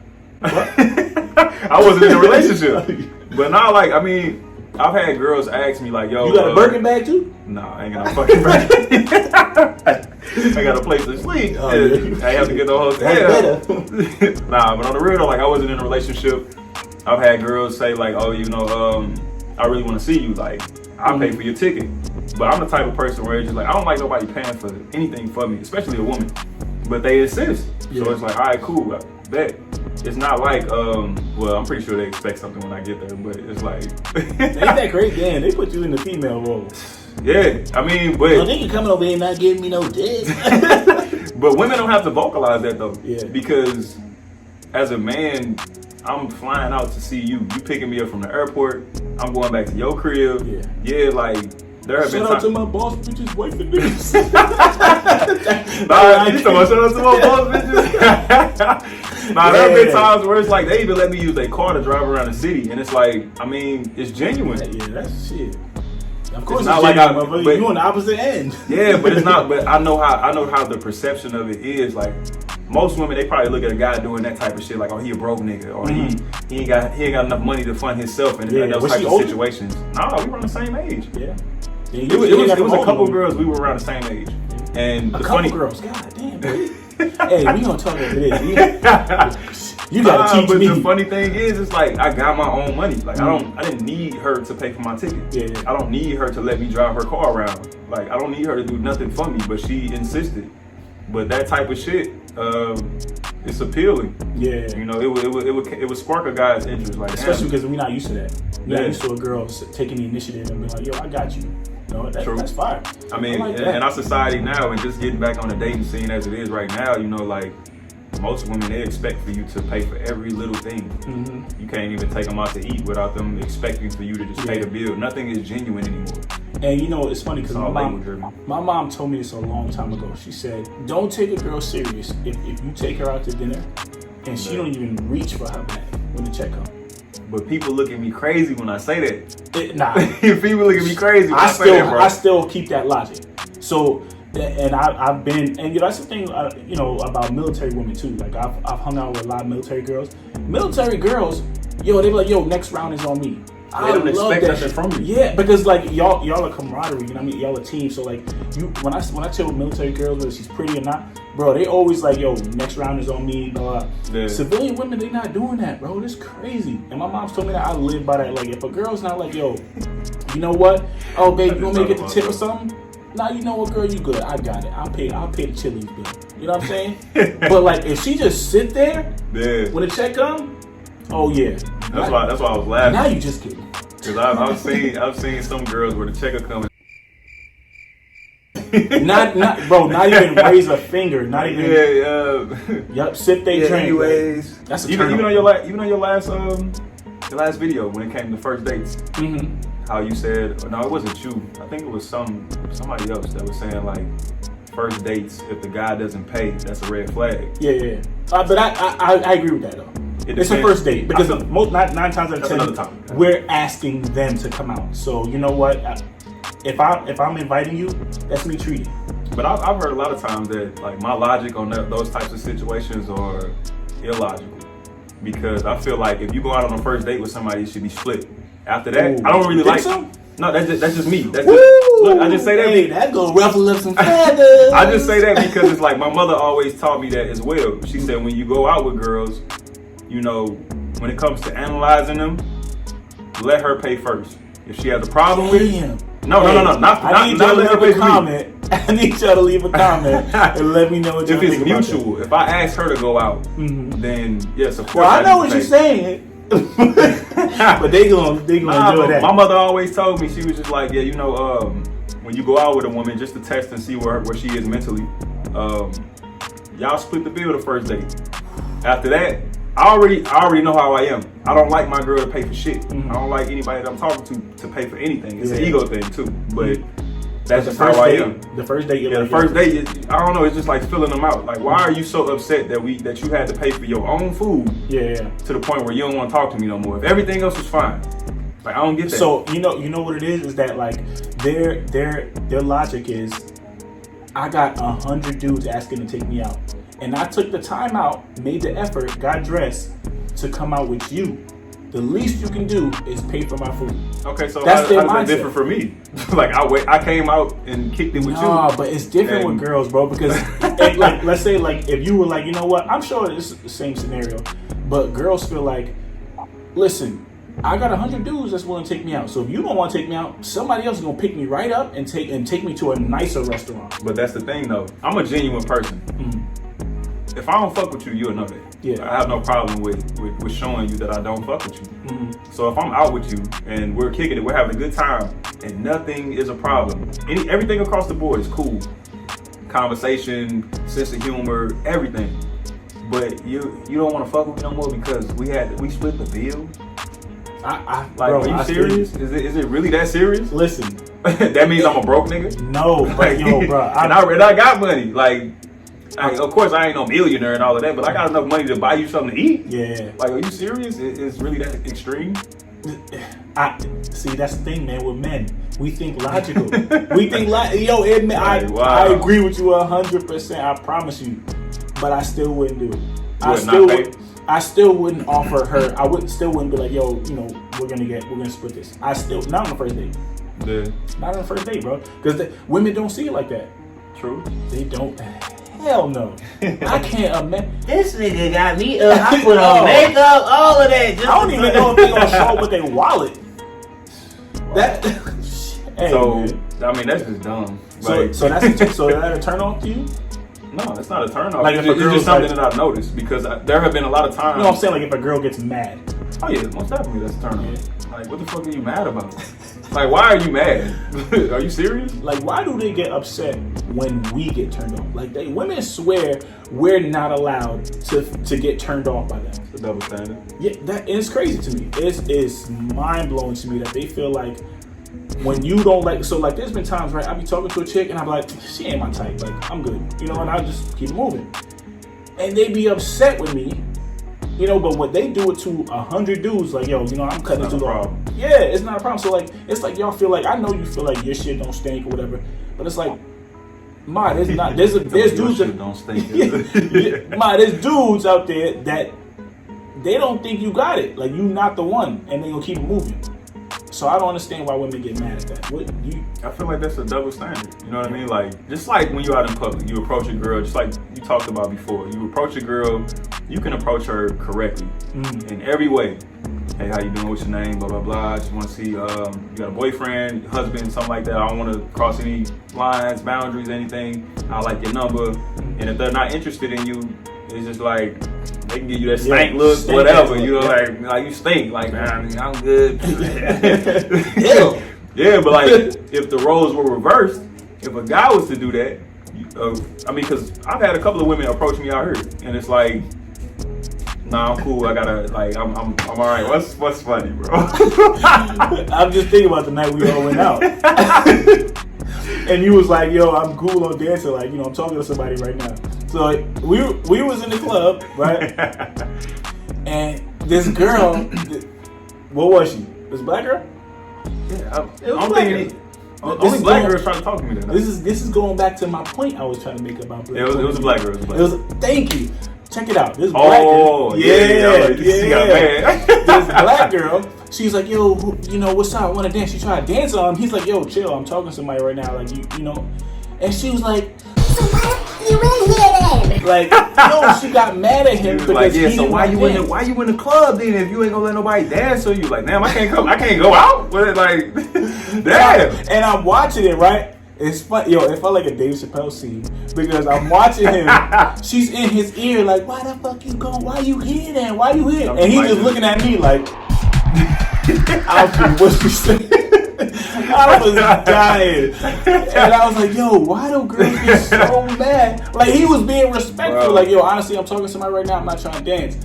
I wasn't in a relationship. But now, like, I mean, I've had girls ask me like, "Yo, you got a Birkin bag too?" Nah, I ain't got no fucking Birkin. I got a place to sleep. I ain't have to get no hotel. Nah, but on the real though, like, I wasn't in a relationship. I've had girls say like, "Oh, you know, I really want to see you. Like, I'll pay for your ticket." But I'm the type of person where it's just like, I don't like nobody paying for anything for me, especially a woman. But they insist. So it's like, all right, cool, I bet. It's not like, well, I'm pretty sure they expect something when I get there, but it's like... Ain't that great? Damn, they put you in the female role. Yeah, I mean, but... Well, then you coming over here and not giving me no dick. But women don't have to vocalize that, though. Yeah. Because as a man, I'm flying out to see you. You picking me up from the airport. I'm going back to your crib. Yeah, like... There have shout out to my boss bitches, wife and niggas. Nah, you talking about shout out to my boss bitches? Nah, there have been times where it's like they even let me use their car to drive around the city, and it's like, I mean, it's genuine. Yeah, that's shit. Of course, it's not like you on the opposite end. Yeah, but it's not. But I know how the perception of it is. Like most women, they probably look at a guy doing that type of shit, like, oh, he a broke nigga, or he ain't got enough money to fund himself, and those type of situations. Nah, we were on the same age. Yeah. It was a couple girls. We were around the same age, and a couple girls. God damn, boy. Hey, we gonna talk about this. You gotta teach me. But the funny thing is, it's like I got my own money. Like I didn't need her to pay for my ticket. Yeah. I don't need her to let me drive her car around. Like I don't need her to do nothing for me. But she insisted. But that type of shit, it's appealing. Yeah. You know, it would spark a guy's interest. Like especially because we're not used to that. We're not used to a girl taking the initiative and being like, yo, I got you. No, that's fire. I mean, in our society now, and just getting back on the dating scene as it is right now, you know, like most women, they expect for you to pay for every little thing. You can't even take them out to eat without them expecting for you to just pay the bill. Nothing is genuine anymore. And you know, it's funny because my mom told me this a long time ago. She said, don't take a girl serious if you take her out to dinner and she don't even reach for her bag when the check comes. But people look at me crazy when I say that. Nah. People look at me crazy when I say that, bro. I still keep that logic. So, and I've been, and you know, that's the thing, you know, about military women too. Like I've hung out with a lot of military girls. Military girls, yo, they be like, yo, next round is on me. They don't expect nothing from you. Yeah, because like y'all are camaraderie, you know what I mean? Y'all a team. So like when I tell military girls whether she's pretty or not, bro, they always like, yo, next round is on me, blah, blah. Yeah. Civilian women, they not doing that, bro. That's crazy. And my mom's told me that I live by that. Like if a girl's not like, yo, you know what? Oh, babe, you want me to get the tip or something? Nah, you know what, girl, you good. I got it. I'll pay the Chili's bill. You know what I'm saying? But like if she just sit there when the check come, oh yeah. That's why I was laughing. Now you just kidding. Cause I've seen some girls where the checker comes. not even raise a finger. Not even. Yup. Sip they drink. Anyways, that's a even on your last video when it came to first dates. How you said no, it wasn't you. I think it was somebody else that was saying like first dates, if the guy doesn't pay, that's a red flag. Yeah. But I agree with that though. It's a first date because nine times out of 10 we're asking them to come out. So you know what? If I'm inviting you, that's me treating. But I've heard a lot of times that like my logic on those types of situations are illogical because I feel like if you go out on a first date with somebody, it should be split. After that, I don't really like. So? No, that's just me. Look, I just say that. Hey, that go ruffle up some feathers. I just say that because it's like my mother always taught me that as well. She said when you go out with girls, you know, when it comes to analyzing them, let her pay first. If she has a problem with it, not let her pay for me. I need y'all to leave a comment and let me know what you think about it. If it's mutual, if I ask her to go out, then yes, of course. Well, I know what you're saying. But they gonna enjoy that. My mother always told me, she was just like, yeah, you know, when you go out with a woman, just to test and see where she is mentally, y'all split the bill the first date. After that, I already know how I am. I don't like my girl to pay for shit. I don't like anybody that I'm talking to pay for anything. It's an ego thing too, but that's just how I am. The first date, the first date, I don't know. It's just like filling them out. Like, why are you so upset that you had to pay for your own food? Yeah. To the point where you don't want to talk to me no more. If everything else was fine, like I don't get that. So you know what it is that like their logic is, I got 100 dudes asking to take me out. And I took the time out, made the effort, got dressed to come out with you. The least you can do is pay for my food. Okay, so that's how is that different for me? Like I came out and kicked it with you. No, but it's different with girls, bro. Because like, let's say like if you were like, you know what? I'm sure it's the same scenario, but girls feel like, listen, I got 100 dudes that's willing to take me out. So if you don't want to take me out, somebody else is gonna pick me right up and take me to a nicer restaurant. But that's the thing, though. I'm a genuine person. Mm-hmm. If I don't fuck with you, you'll know that. Yeah. I have no problem with showing you that I don't fuck with you. Mm-hmm. So if I'm out with you and we're kicking it, we're having a good time, and nothing is a problem. Everything across the board is cool. Conversation, sense of humor, everything. But you don't want to fuck with me no more because we split the bill. Are you serious? Is it really that serious? Listen, that means I'm a broke nigga. No, but yo, bro, I got money. Of course, I ain't no millionaire and all of that, but I got enough money to buy you something to eat. Yeah. Like, are you serious? It's really that extreme? See, that's the thing, man. With men, we think logical. We think I agree with you 100%. I promise you, but I still wouldn't do it. I still wouldn't offer her. Still wouldn't be like, yo, we're gonna split this. Not on the first date. Yeah. Not on the first date, bro. Because women don't see it like that. True. They don't. Hell no. I can't imagine. This nigga got me up. I put on makeup, all of that. I don't even know if they gonna show up with their wallet. That. Hey, man. I mean, that's just dumb. So that a turn on to you? No, it's not a turn off. Like it's just something that I've noticed because there have been a lot of times. You know what I'm saying? Like if a girl gets mad. Oh yeah, most definitely that's a turn on. Like what the fuck are you mad about? Like why are you mad? Are you serious? Like why do they get upset when we get turned off? Like women swear we're not allowed to get turned off by them. It's a double standard. Yeah, that is crazy to me. It's mind blowing to me that they feel like when you don't like, so like there's been times, right, I be talking to a chick and I'm like, she ain't my type, like I'm good, and I just keep moving. And they be upset with me, but what they do it to 100 dudes, like, yo, I'm cutting this dude off. Yeah, it's not a problem. So like, it's like y'all feel like, I know you feel like your shit don't stink or whatever, but it's like, there's dudes that don't stink. There's dudes out there that they don't think you got it, like you not the one, and they gonna keep moving. So I don't understand why women get mad at that. I feel like that's a double standard. You know what I mean? Like, just like when you're out in public, you approach a girl, just like you talked about before. You approach a girl, you can approach her correctly in every way. Hey, how you doing? What's your name? Blah, blah, blah. I just want to see, you got a boyfriend, husband, something like that. I don't want to cross any lines, boundaries, anything. I like your number. And if they're not interested in you, it's just like, they can give you that stank look, whatever. Like you stink. Like, nah, I'm good. Yeah, but like, if the roles were reversed, if a guy was to do that, because I've had a couple of women approach me out here, and it's like, nah, I'm cool. I gotta, like, I'm all right. What's funny, bro? I'm just thinking about the night we all went out. And you was like, yo, I'm cool on dancing. Like, I'm talking to somebody right now. So we was in the club, right? And this girl, what was she? This black girl? Yeah, only black girls trying to talk to me. This is going back to my point I was trying to make about black. It was a black girl. Thank you. Check it out. This black girl. Yeah. This black girl. She's like, yo, what's up? I want to dance. She tried to dance on him. He's like, yo, chill. I'm talking to somebody right now. Like, you know. And she was like, so why you in here then? Like, she got mad at him because he so why you in the club then if you ain't gonna let nobody dance on you? Like, damn, I can't go out with it. Like, damn. And I'm watching it, right? It's fun, it felt like a Dave Chappelle scene because I'm watching him. She's in his ear, like, why the fuck you going? Why you here then? Why you here? And he's just looking at me like, Alfie, what you saying? I was dying, and I was like, yo, why do girls get so mad? Like, he was being respectful, like, yo, honestly, I'm talking to somebody right now. I'm not trying to dance.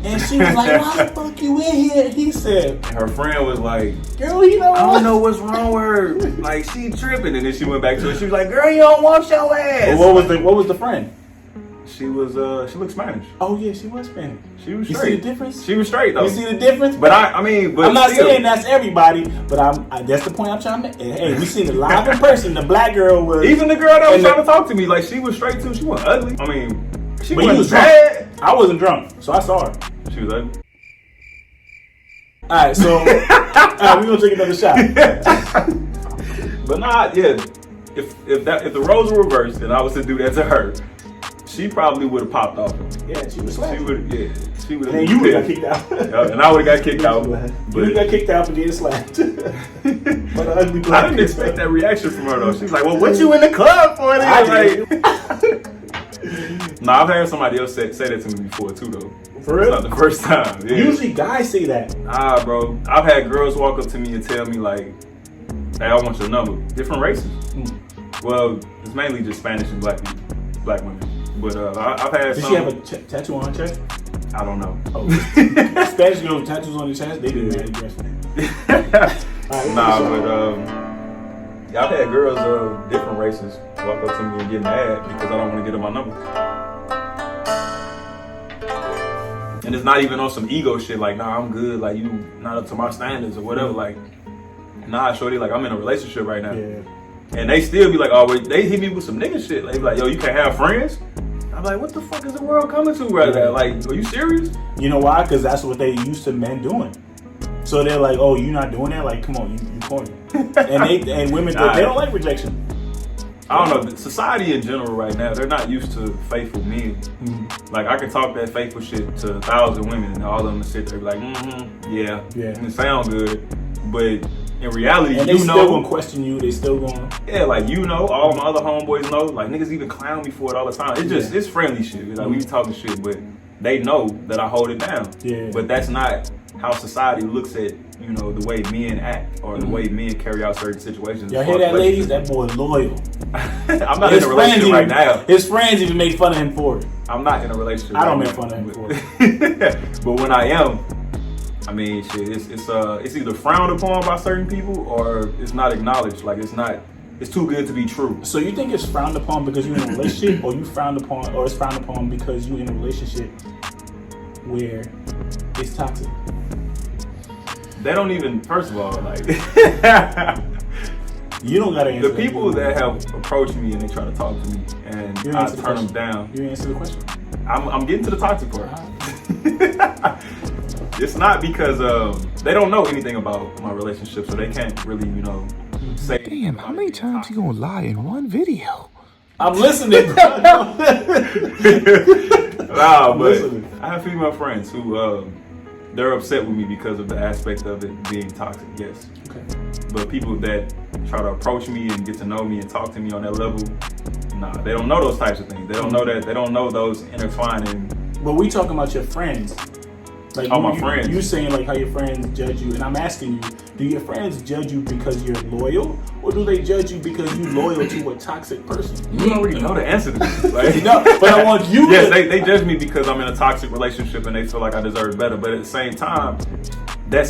And she was like, why the fuck you in here? And he said, and her friend was like, girl, I don't know what's wrong with her. Like, she tripping. And then she went back to it. She was like, girl, you don't want your ass. Well, what was the friend? She looked Spanish. Oh yeah, she was Spanish. She was You straight. see the difference? She was straight though. You see the difference? But I mean, but I'm not still. saying that's everybody, but that's the point I'm trying to make. Hey, we seen it live in person. The black girl was Even the girl that was trying to talk to me, like she was straight too. She wasn't ugly. I mean, she But you wasn't was bad. drunk. I wasn't drunk, so I saw her. She was ugly. All right, so we gonna take another shot. But nah, yeah. If the roles were reversed and I was to do that to her, she probably would have popped off. Yeah, she was She slapped. would. Yeah, she would have. And you would have got kicked out. Yeah, and I would have got kicked out. You But would have got kicked out for getting slapped. But the ugly black I didn't girl. expect that reaction from her though. She was like, "Well, what you in the club for?" And I was like, "Nah, I've had somebody else say that to me before too, though. For real? It's not the first time. Yeah. Usually guys say that. Nah, bro. I've had girls walk up to me and tell me like, "Hey, I want your number." Different races. Well, it's mainly just Spanish and black people, black women. But I've had. Did some, she have a tattoo on her chest? I don't know. Oh. Spanish girls with tattoos on their chest, they didn't have aggressive. Nah, but yeah, I've had girls of different races walk up to me and get mad because I don't want to get them my number. And it's not even on some ego shit like, nah, I'm good, like you not up to my standards or whatever. Like, nah, shorty, like I'm in a relationship right now. Yeah. And they still be like, oh, wait, they hit me with some nigga shit. Like, be like, yo, you can't have friends? I'm like, what the fuck is the world coming to right now? Like, are you serious? You know why? Because that's what they used to men doing. So they're like, oh, you not doing that? Like, come on, you corny. and women, they don't like rejection. I don't know. Society in general right now, they're not used to faithful men. Mm-hmm. Like, I can talk that faithful shit to 1,000 women and all of them sit there and be like, yeah, it sound good. But in reality, and they still gonna question you. They still gonna like all my other homeboys know. Like niggas even clown me for it all the time. It's just it's friendly shit. Like we talking shit, but they know that I hold it down. Yeah. But that's not how society looks at the way men act or the way men carry out certain situations. Y'all hear that, ladies? That boy loyal. I'm not in a relationship right now. His friends even make fun of him for it. I'm not in a relationship. I don't make fun of him for it. But when I am. I mean, shit. It's either frowned upon by certain people or it's not acknowledged. Like it's too good to be true. So you think it's frowned upon because you're in a relationship, or it's frowned upon because you're in a relationship where it's toxic? They don't even. First of all, like you don't gotta answer. The people that have approached me and they try to talk to me and I turn them down. You answer the question. I'm getting to the toxic part. It's not because they don't know anything about my relationship, so they can't really, say. Damn, how many times you gonna lie in one video? I'm listening, bro. Nah, but I have female friends who they're upset with me because of the aspect of it being toxic. Yes. Okay. But people that try to approach me and get to know me and talk to me on that level, nah, they don't know those types of things. They don't know that. They don't know those intertwining. But we talking about your friends. Like my friends. You saying like how your friends judge you, and I'm asking you, do your friends judge you because you're loyal, or do they judge you because you're loyal to a toxic person? You already know the answer to this. Like, no, but I want you. Yes, they judge me because I'm in a toxic relationship and they feel like I deserve better. But at the same time, I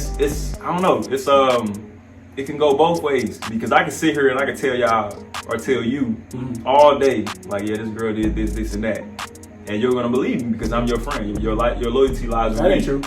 don't know. It's it can go both ways because I can sit here and I can tell y'all or tell you all day like, yeah, this girl did this, and that. And you're gonna believe me because I'm your friend. Your loyalty lies with me. That ain't true.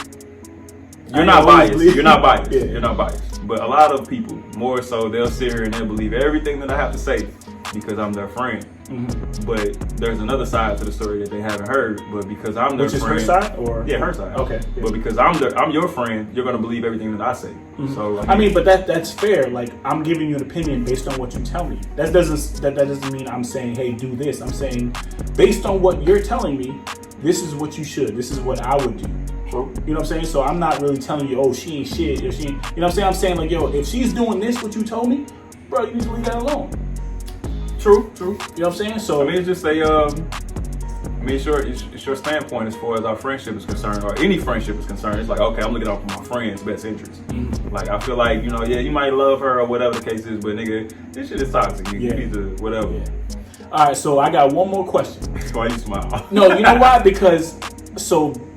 You're not biased. You're not biased. Yeah. You're not biased. But a lot of people, more so, they'll sit here and they'll believe everything that I have to say because I'm their friend. Mm-hmm. But there's another side to the story that they haven't heard. But because I'm their friend, her side, or yeah, her side. Okay. Yeah. But because I'm your friend, you're gonna believe everything that I say. Mm-hmm. So I mean, but that's fair. Like I'm giving you an opinion based on what you tell me. That doesn't mean I'm saying, hey, do this. I'm saying based on what you're telling me, this is what you should. This is what I would do. You know what I'm saying? So I'm not really telling you, oh, she ain't shit. If she, you know what I'm saying? I'm saying like, yo, if she's doing this, what you told me, bro, you need to leave that alone. True. You know what I'm saying? So I mean, it's just it's your standpoint as far as our friendship is concerned, or any friendship is concerned. It's like, okay, I'm looking out for my friend's best interest. Mm-hmm. Like I feel like, you might love her or whatever the case is, but nigga, this shit is toxic. You need to whatever. Yeah. All right, so I got one more question. Why you smile? No, you know why? Because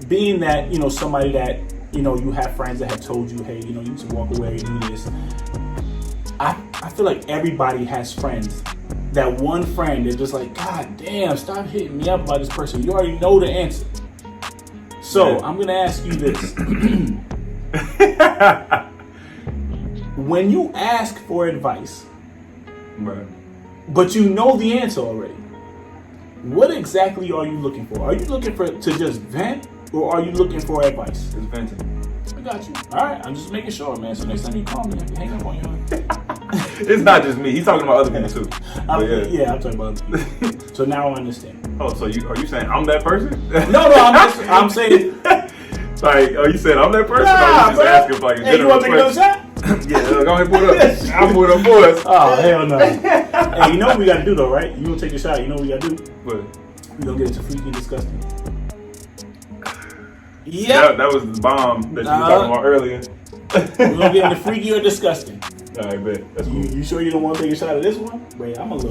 being that somebody that you have friends that have told you, hey, you need to walk away and do this. I feel like everybody has friends that one friend that's just like, God damn, stop hitting me up about this person. You already know the answer. So I'm gonna ask you this. When you ask for advice, Right. but you know the answer already, what exactly are you looking for? Are you looking for to just vent, or are you looking for advice? It's venting. I got you. All right, I'm just making sure, man. So next time you call me, I can hang up on you. It's not just me. He's talking about other people too. Yeah, I'm talking about other people. So now I understand. Oh, so are you saying I'm that person? No, I'm saying. Like, are you saying I'm that person? Nah, or you just asking for like a hey, you want to take another shot? Yeah, go ahead and pull it up. I'll pull it up for us. Oh, hell no. Hey, you know what we got to do though, right? You gonna take a shot. You know what we got to do? What? We gonna get into freaky and disgusting. Yeah, that was the bomb that you were talking about earlier. We're gonna get into freaky or disgusting. All right, bet. That's cool. You sure you don't want to take a shot of this one? Wait, I'm not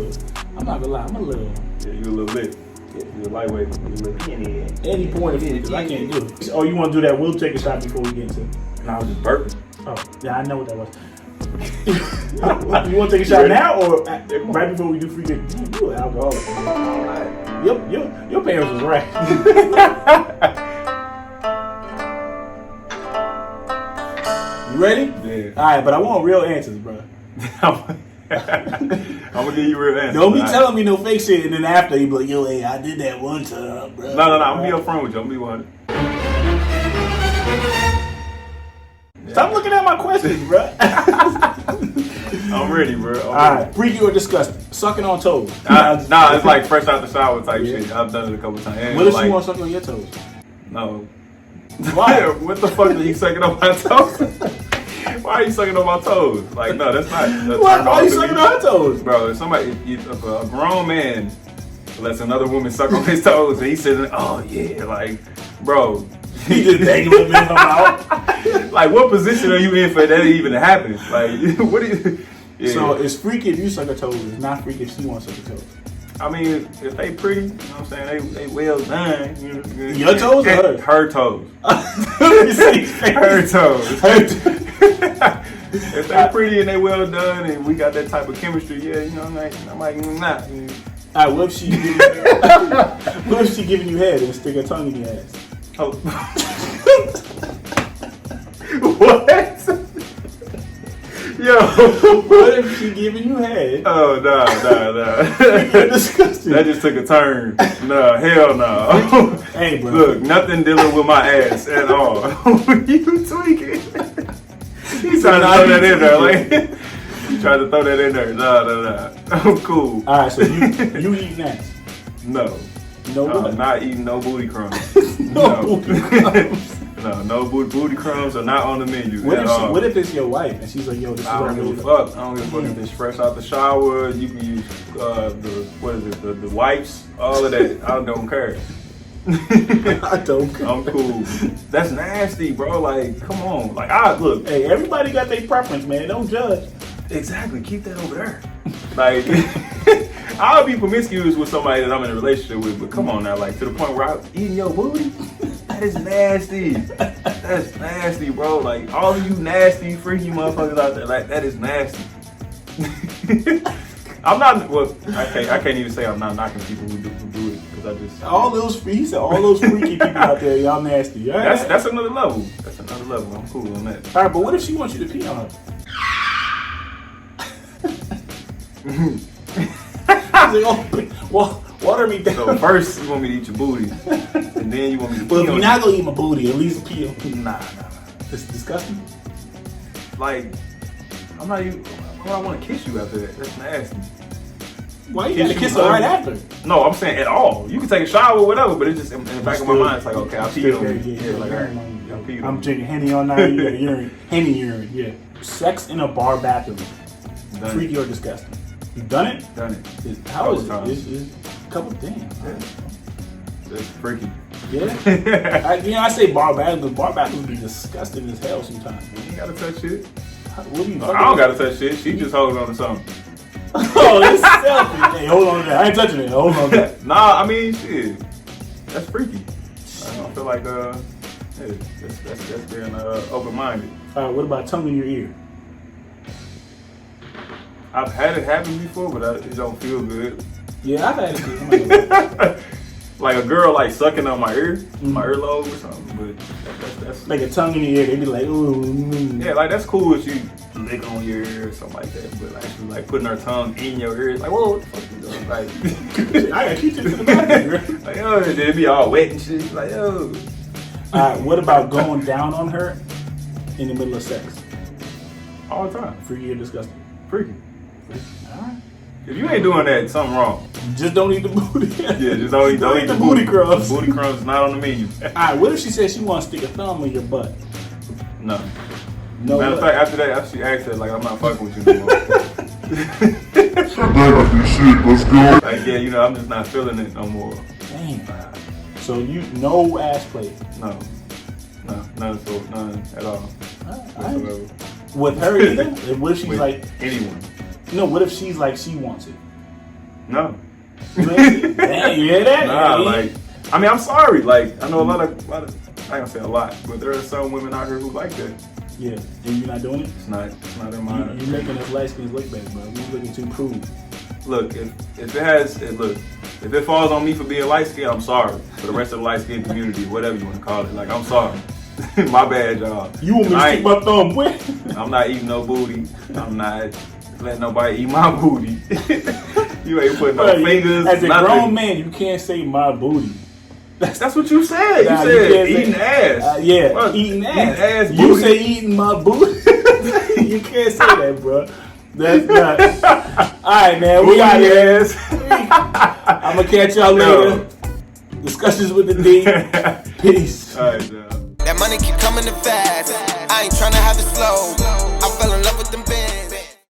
gonna lie, I'm a little. Yeah, you a little lit. Yeah, you a lightweight. You a little Any point of it, because I can't do it. Oh, you want to do that? We'll take a shot before we get into it. Nah, I was just burping. Oh, yeah, I know what that was. You want to take a shot now or right before we do freaky? Damn, you an alcoholic. Your parents was right. You ready? Yeah. All right, but I want real answers, bro. I'm gonna give you real answers. Don't be telling me no fake shit, and then after you be like, yo, hey, I did that one time, bro. No, I'm gonna be upfront with you. I'm gonna be 100. Stop looking at my questions, bro. I'm ready, bro. All right, freaky or disgusting? Sucking on toes. Nah, it's like fresh out the shower type shit. I've done it a couple times. And What if like, you want something on your toes? No. Why? What the fuck are you sucking on my toes? Why are you sucking on my toes? Like, no, that's not. Why are you sucking on her toes? Bro, if a grown man lets another woman suck on his toes and he says, oh yeah, like, bro. He just dangling them in her mouth. Like, what position are you in for that even to happen? Like, what do you. Yeah. So it's freaky if you suck her toes. It's not freaky if she wants to suck her toes. I mean, if they pretty, you know what I'm saying? They well done. Your toes or hers? Her toes. Her toes. If they pretty and they well done and we got that type of chemistry, yeah, you know, I'm like, nah. All right, what if she giving you head and stick her tongue in your ass? Oh. What? Yo. What if she giving you head? Oh, nah. Disgusting. That just took a turn. No, hell no. Hey, bro. Look, nothing dealing with my ass at all. You tweaking. He's trying to throw that in there. Like, you trying to throw that in there. No. I'm cool. All right, so you eat ass? No. No, I'm not eating no booty crumbs. Booty crumbs. No booty crumbs are not on the menu. What if it's your wife and she's like, yo, this is I what don't I give a really fuck. I don't give a fuck if it's fresh out the shower. You can use the wipes, all of that. I don't care. I don't care. I'm cool. That's nasty, bro. Like, come on. Like, look. Hey, everybody got their preference, man. Don't judge. Exactly. Keep that over there. Like, I'll be promiscuous with somebody that I'm in a relationship with, but come on now, like, to the point where I'm eating your booty? That is nasty. That's nasty, bro. Like, all of you nasty, freaky motherfuckers out there, like, that is nasty. I'm not, well, I can't even say I'm not knocking people who do it, because I just. All those freaky people out there, y'all nasty. Right? That's another level. That's another level. I'm cool on that. All right, but what if she wants you to pee on her? Water me down. So first you want me to eat your booty, and then you want me to pee Well, if on you're not gonna eat my booty, at least pee on me. Nah. It's disgusting. Like, I'm not even. Why do I want to kiss you after that? That's nasty. Why you gotta kiss her right after? No, I'm saying at all. You can take a shower or whatever, but it's just in the back of my mind. It's like, okay, I'll pee on you. Yeah, like, I'm drinking Henny all night. You got urine. Henny urine. Yeah. Sex in a bar bathroom. Freaky or disgusting? You done it? Done it. How is it? It's a couple of things. It's freaky. Yeah. I say bar bathrooms. Bar bathrooms be disgusting as hell sometimes. You ain't gotta touch shit. What do you? I don't gotta touch shit. She just holds on to something. Oh, it's selfish. Hey, hold on to that. I ain't touching it. Hold on to that. Nah, I mean, shit. That's freaky. I don't feel like, that's being open-minded. All right, what about tongue in your ear? I've had it happen before, but it don't feel good. Yeah, I've had it. Like a girl like sucking on my ear, my earlobe or something. But that's like a tongue in the ear. They be like, ooh. Yeah, like that's cool if she lick on your ear or something like that. But actually, like putting her tongue in your ear, it's like, whoa, what the fuck you doing? Like, I gotta keep it to the back. Like, oh, it'd be all wet and shit. Like, oh. What about going down on her in the middle of sex? All the time. Freaky or disgusting? Freaky. All right. If you ain't doing that, something wrong. Just don't eat the booty. Yeah, just don't eat the booty crumbs. Booty crumbs is not on the menu. Alright, what if she says she wants to stick a thumb in your butt? No. No. Matter of fact, after that, she asked her, like, I'm not fucking with you no more. Let's go. Like, yeah, you know, I'm just not feeling it no more. Dang. So you, no ass play? No. No, none at all. Whatsoever. With her either? What if she's With like... anyone. No, what if she's like, she wants it? No. You hear that? Nah, like, I mean, I'm sorry. Like, I know a lot of, I ain't gonna say a lot, but there are some women out here who like that. Yeah, and you're not doing it? It's not in my... You're making us light skins look bad, bro. You're looking too crude. Look, if it falls on me for being light skinned, I'm sorry. For the rest of the light skinned community, whatever you want to call it, like, I'm sorry. My bad, y'all. You want me to stick my thumb where? I'm not eating no booty. I'm not letting nobody eat my booty. You ain't putting no fingers. As a grown man, you can't say my booty. That's what you said. Nah, you said eating ass. Yeah, what? Eating ass. Booty. You say eating my booty. You can't say that, bro. That's not. Alright, man. We got it. I'm going to catch y'all later. Discussions with the D. Peace. Alright, y'all. That money keep coming in fast. I ain't tryna have it slow. I fell in love with them bands.